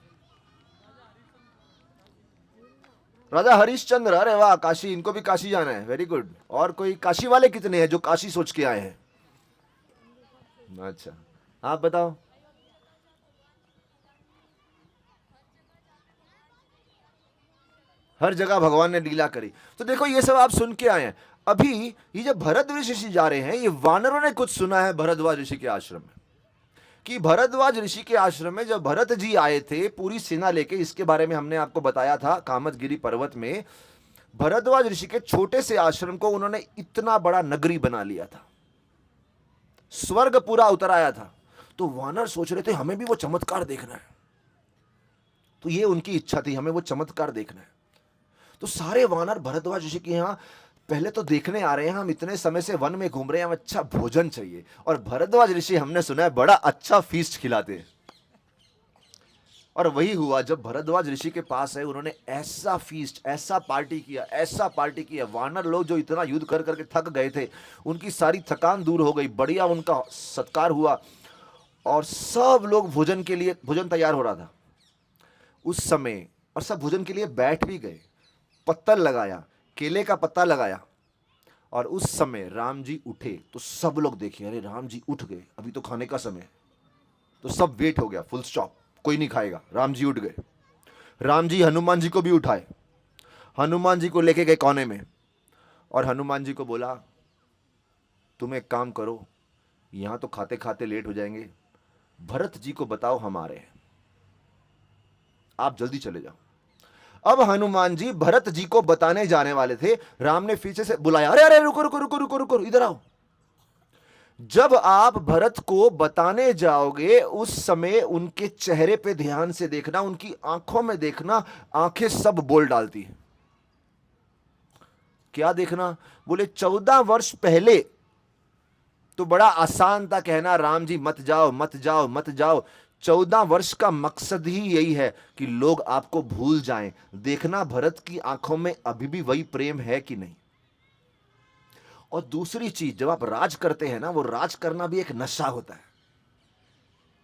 राजा हरिश्चंद्र, अरे वाह, काशी, इनको भी काशी जाना है, वेरी गुड। और कोई काशी वाले कितने हैं जो काशी सोच के आए हैं? अच्छा, आप बताओ। हर जगह भगवान ने लीला करी। तो देखो ये सब आप सुन के आए हैं। अभी ये जब भरद्वाज ऋषि जा रहे हैं, ये वानरों ने कुछ सुना है भरद्वाज ऋषि के आश्रम में, कि भरद्वाज ऋषि के आश्रम में जब भरत जी आए थे पूरी सेना लेके, इसके बारे में हमने आपको बताया था कामतगिरी पर्वत में, भरद्वाज ऋषि के छोटे से आश्रम को उन्होंने इतना बड़ा नगरी बना लिया था, स्वर्ग पूरा उतर आया था। तो वानर सोच रहे थे हमें भी वो चमत्कार देखना है, तो ये उनकी इच्छा थी, हमें वो चमत्कार देखना है। तो सारे वानर भरद्वाज ऋषि के यहाँ पहले तो देखने आ रहे हैं, हम इतने समय से वन में घूम रहे हैं, हम अच्छा भोजन चाहिए। और भरद्वाज ऋषि हमने सुना है बड़ा अच्छा फीस्ट खिलाते हैं। और वही हुआ, जब भरद्वाज ऋषि के पास है, उन्होंने ऐसा फीस्ट, ऐसा पार्टी किया, ऐसा पार्टी किया। वानर लोग जो इतना युद्ध कर करके थक गए थे, उनकी सारी थकान दूर हो गई, बढ़िया उनका सत्कार हुआ। और सब लोग भोजन के लिए, भोजन तैयार हो रहा था उस समय, और सब भोजन के लिए बैठ भी गए। पत्तल लगाया, केले का पत्ता लगाया, और उस समय राम जी उठे। तो सब लोग देखे, अरे राम जी उठ गए, अभी तो खाने का समय है। तो सब वेट हो गया, फुल स्टॉप, कोई नहीं खाएगा। राम जी उठ गए। राम जी हनुमान जी को भी उठाए, हनुमान जी को लेके गए कोने में, और हनुमान जी को बोला तुम एक काम करो, यहां तो खाते खाते लेट हो जाएंगे, भरत जी को बताओ हम आ रहे हैं, आप जल्दी चले जाओ। अब हनुमान जी भरत जी को बताने जाने वाले थे, राम ने पीछे से बुलाया, अरे अरे रुको रुको रुको रुको रुको, इधर आओ। जब आप भरत को बताने जाओगे, उस समय उनके चेहरे पे ध्यान से देखना, उनकी आंखों में देखना, आंखें सब बोल डालती हैं। क्या देखना? बोले 14 वर्ष पहले तो बड़ा आसान था कहना, राम जी मत जाओ मत जाओ मत जाओ। 14 वर्ष का मकसद ही यही है कि लोग आपको भूल जाएं। देखना भरत की आंखों में अभी भी वही प्रेम है कि नहीं। और दूसरी चीज, जब आप राज करते हैं ना, वो राज करना भी एक नशा होता है।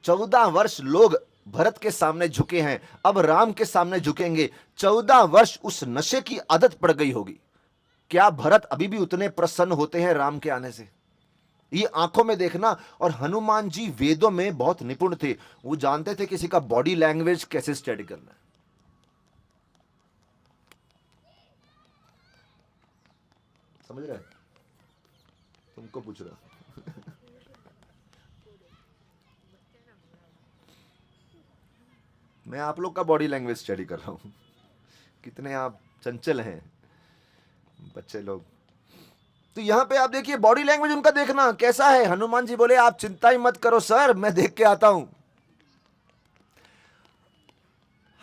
14 वर्ष लोग भरत के सामने झुके हैं, अब राम के सामने झुकेंगे। 14 वर्ष उस नशे की आदत पड़ गई होगी। क्या भरत अभी भी उतने प्रसन्न होते हैं राम के आने से? ये आंखों में देखना। और हनुमान जी वेदों में बहुत निपुण थे, वो जानते थे किसी का बॉडी लैंग्वेज कैसे स्टडी करना है। समझ रहे? तुमको पूछ रहा मैं आप लोग का बॉडी लैंग्वेज स्टडी कर रहा हूं, कितने आप चंचल हैं बच्चे लोग। तो यहां पे आप देखिए बॉडी लैंग्वेज उनका देखना कैसा है। हनुमान जी बोले आप चिंता ही मत करो सर, मैं देख के आता हूं।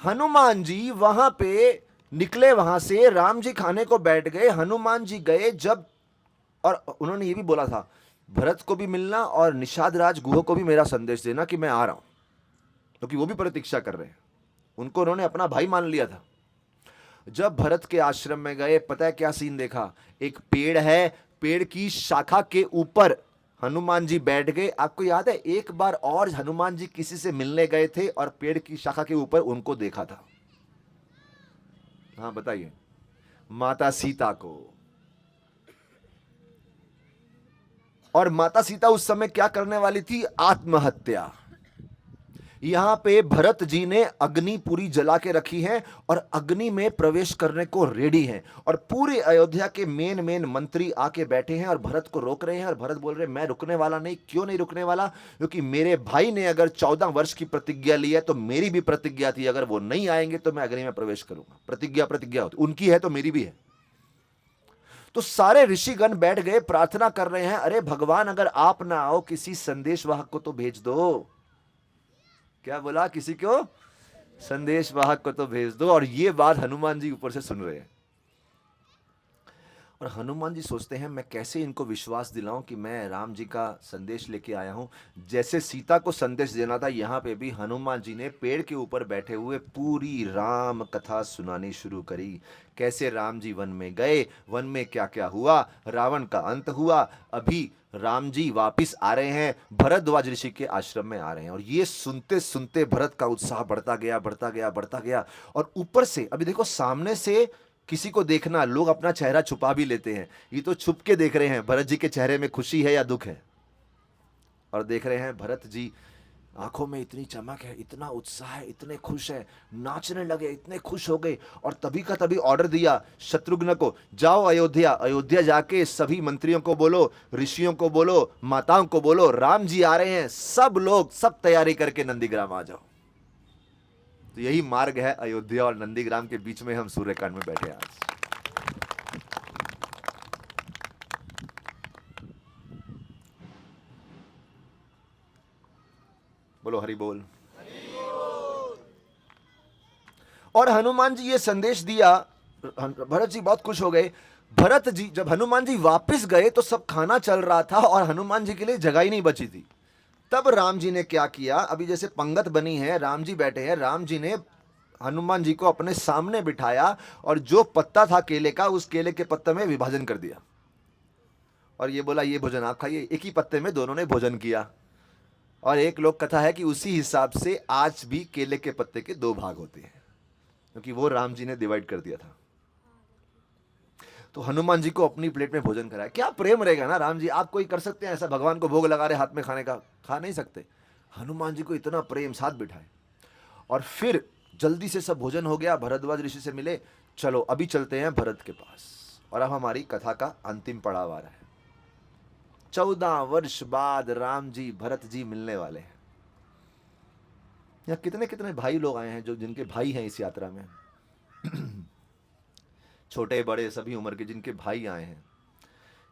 हनुमान जी वहां पे निकले, वहां से राम जी खाने को बैठ गए, हनुमान जी गए जब, और उन्होंने ये भी बोला था भरत को भी मिलना और निषाद राज गुह को भी मेरा संदेश देना कि मैं आ रहा हूं, क्योंकि वो भी प्रतीक्षा कर रहे हैं। उनको उन्होंने अपना भाई मान लिया था। जब भरत के आश्रम में गए, पता है क्या सीन देखा? एक पेड़ है, पेड़ की शाखा के ऊपर हनुमान जी बैठ गए। आपको याद है एक बार और हनुमान जी किसी से मिलने गए थे और पेड़ की शाखा के ऊपर उनको देखा था। हाँ बताइए। माता सीता को। और माता सीता उस समय क्या करने वाली थी? आत्महत्या। यहां पे भरत जी ने अग्नि पूरी जला के रखी है और अग्नि में प्रवेश करने को रेडी हैं। और पूरे अयोध्या के मेन मेन मंत्री आके बैठे हैं और भरत को रोक रहे हैं। और भरत बोल रहे हैं मैं रुकने वाला नहीं। क्यों नहीं रुकने वाला? क्योंकि मेरे भाई ने अगर 14 वर्ष की प्रतिज्ञा ली है तो मेरी भी प्रतिज्ञा थी, अगर वो नहीं आएंगे तो मैं अग्नि में प्रवेश करूंगा। प्रतिज्ञा प्रतिज्ञा होती, उनकी है तो मेरी भी है। तो सारे ऋषिगण बैठ गए, प्रार्थना कर रहे हैं, अरे भगवान अगर आप ना आओ किसी संदेशवाहक को तो भेज दो। क्या बोला? किसी को संदेशवाहक को तो भेज दो। और ये बात हनुमान जी ऊपर से सुन रहे हैं। और हनुमान जी सोचते हैं मैं कैसे इनको विश्वास दिलाऊं कि मैं राम जी का संदेश लेके आया हूं। जैसे सीता को संदेश देना था, यहाँ पे भी हनुमान जी ने पेड़ के ऊपर बैठे हुए पूरी राम कथा सुनानी शुरू करी। कैसे राम जी वन में गए, वन में क्या क्या हुआ, रावण का अंत हुआ, अभी राम जी वापिस आ रहे हैं, भरद्वाज ऋषि के आश्रम में आ रहे हैं। और ये सुनते सुनते भरत का उत्साह बढ़ता गया, बढ़ता गया, बढ़ता गया। और ऊपर से अभी देखो, सामने से किसी को देखना, लोग अपना चेहरा छुपा भी लेते हैं, ये तो छुप के देख रहे हैं भरत जी के चेहरे में खुशी है या दुख है। और देख रहे हैं भरत जी, आंखों में इतनी चमक है, इतना उत्साह है, इतने खुश है, नाचने लगे, इतने खुश हो गए। और तभी का तभी ऑर्डर दिया शत्रुघ्न को, जाओ अयोध्या, अयोध्या जाके सभी मंत्रियों को बोलो, ऋषियों को बोलो, माताओं को बोलो, राम जी आ रहे हैं, सब लोग सब तैयारी करके नंदीग्राम आ जाओ। तो यही मार्ग है अयोध्या और नंदीग्राम के बीच में हम सूर्यकांड में बैठे आज। बोलो हरि बोल। और हनुमान जी ये संदेश दिया, भरत जी बहुत खुश हो गए। भरत जी जब हनुमान जी वापस गए तो सब खाना चल रहा था और हनुमान जी के लिए जगह ही नहीं बची थी। तब राम जी ने क्या किया, अभी जैसे पंगत बनी है, राम जी बैठे हैं, राम जी ने हनुमान जी को अपने सामने बिठाया और जो पत्ता था केले का, उस केले के पत्ते में विभाजन कर दिया और ये बोला ये भोजन आप खाइए। एक ही पत्ते में दोनों ने भोजन किया। और एक लोक कथा है कि उसी हिसाब से आज भी केले के पत्ते के दो भाग होते हैं, क्योंकि वो राम जी ने डिवाइड कर दिया था। तो हनुमान जी को अपनी प्लेट में भोजन कराया। क्या प्रेम रहेगा ना राम जी। आप कोई कर सकते हैं ऐसा, भगवान को भोग लगा रहे हाथ में खाने का, खा नहीं सकते। हनुमान जी को इतना प्रेम, साथ बिठाए। और फिर जल्दी से सब भोजन हो गया, भरद्वाज ऋषि से मिले, चलो अभी चलते हैं भरत के पास। और अब हमारी कथा का अंतिम पड़ाव आ रहा है। 14 वर्ष बाद राम जी भरत जी मिलने वाले हैं। यहाँ कितने कितने भाई लोग आए हैं, जो जिनके भाई हैं इस यात्रा में। छोटे बड़े सभी उम्र के जिनके भाई आए हैं।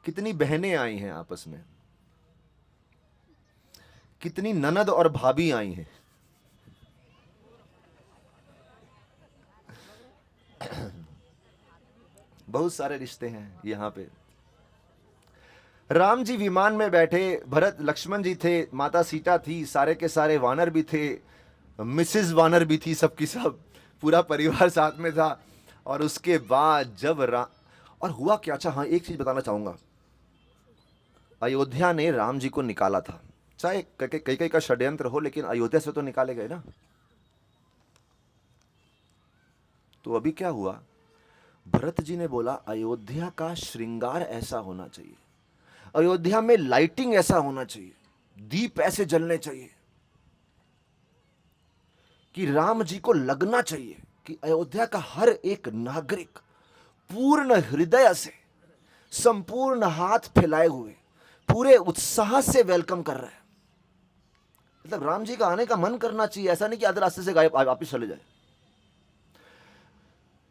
कितनी बहनें आई हैं आपस में, कितनी ननद और भाभी आई हैं। बहुत सारे रिश्ते हैं यहाँ पे। राम जी विमान में बैठे, भरत लक्ष्मण जी थे, माता सीता थी, सारे के सारे वानर भी थे, मिसेस वानर भी थी, सबकी सब, पूरा परिवार साथ में था। और उसके बाद जब और हुआ क्या, अच्छा हाँ एक चीज बताना चाहूंगा। अयोध्या ने राम जी को निकाला था, चाहे कई कई का षड्यंत्र हो, लेकिन अयोध्या से तो निकाले गए ना। तो अभी क्या हुआ, भरत जी ने बोला अयोध्या का श्रृंगार ऐसा होना चाहिए, अयोध्या में लाइटिंग ऐसा होना चाहिए, दीप ऐसे जलने चाहिए कि राम जी को लगना चाहिए कि अयोध्या का हर एक नागरिक पूर्ण हृदय से, संपूर्ण हाथ फैलाए हुए, पूरे उत्साह से वेलकम कर रहा है। मतलब राम जी का आने का मन करना चाहिए, ऐसा नहीं कि आधे रास्ते से गायब वापिस चले जाए।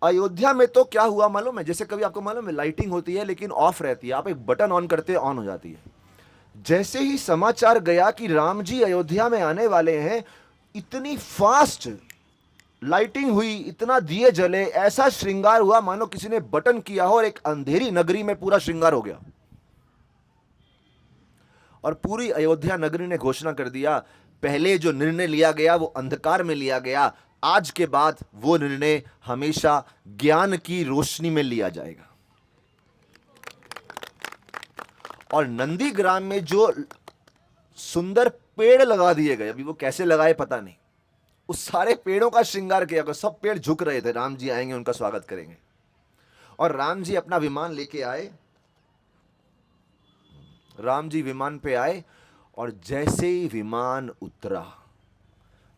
अयोध्या में तो क्या हुआ मालूम है, जैसे कभी आपको मालूम है लाइटिंग होती है लेकिन ऑफ रहती है, आप एक बटन ऑन करते हैं ऑन हो जाती है। जैसे ही समाचार गया कि राम जी अयोध्या में आने वाले हैं, इतनी फास्ट लाइटिंग हुई, इतना दिए जले, ऐसा श्रृंगार हुआ मानो किसी ने बटन किया हो और एक अंधेरी नगरी में पूरा श्रृंगार हो गया। और पूरी अयोध्या नगरी ने घोषणा कर दिया, पहले जो निर्णय लिया गया वो अंधकार में लिया गया, आज के बाद वो निर्णय हमेशा ज्ञान की रोशनी में लिया जाएगा। और नंदीग्राम में जो सुंदर पेड़ लगा दिए गए, अभी वो कैसे लगाए पता नहीं, उस सारे पेड़ों का श्रृंगार किया गया। सब पेड़ झुक रहे थे, राम जी आएंगे उनका स्वागत करेंगे। और राम जी अपना विमान लेके आए, राम जी विमान पे आए और जैसे ही विमान उतरा,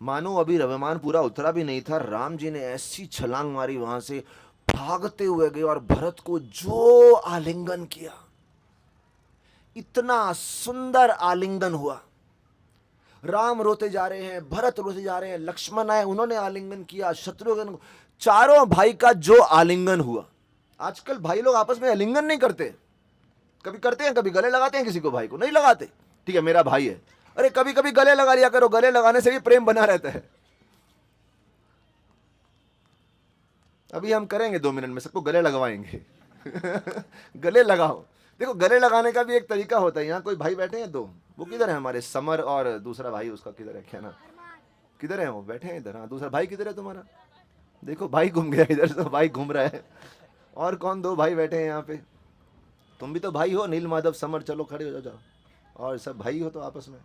मानो अभी विमान पूरा उतरा भी नहीं था, राम जी ने ऐसी छलांग मारी, वहां से भागते हुए गए और भरत को जो आलिंगन किया, इतना सुंदर आलिंगन हुआ। राम रोते जा रहे हैं, भरत रोते जा रहे हैं, लक्ष्मण आए उन्होंने आलिंगन किया, शत्रुघ्न, चारों भाई का जो आलिंगन हुआ। आजकल भाई लोग आपस में आलिंगन नहीं करते, कभी करते हैं, कभी गले लगाते हैं, किसी को भाई को नहीं लगाते, ठीक है मेरा भाई है, अरे कभी कभी गले लगा लिया करो, गले लगाने से भी प्रेम बना रहता है। अभी हम करेंगे 2 मिनट में, सबको गले लगवाएंगे। गले लगाओ। देखो गले लगाने का भी एक तरीका होता है। यहाँ कोई भाई बैठे हैं दो, वो किधर है हमारे, समर और दूसरा भाई उसका किधर है, क्या ना, किधर है वो, बैठे हैं इधर। हाँ दूसरा भाई किधर है तुम्हारा, देखो भाई घूम गया इधर से, भाई घूम रहा है। और कौन, दो भाई बैठे हैं यहाँ पे, तुम भी तो भाई हो, नील माधव समर, चलो खड़े हो जाओ जाओ। और सब भाई हो तो आपस में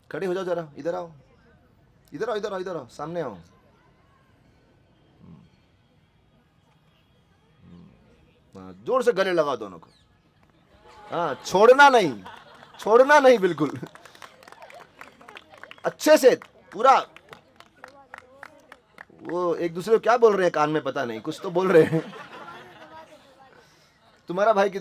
खड़े हो जाओ, जरा इधर आओ, इधर आओ, इधर आओ, इधर आओ, सामने आओ। हाँ जोर से गले लगाओ दोनों को। हाँ छोड़ना नहीं, छोड़ना नहीं बिल्कुल, अच्छे से पूरा। वो एक दूसरे को क्या बोल रहे हैं कान में, पता नहीं कुछ तो बोल रहे हैं। तुम्हारा भाई किधर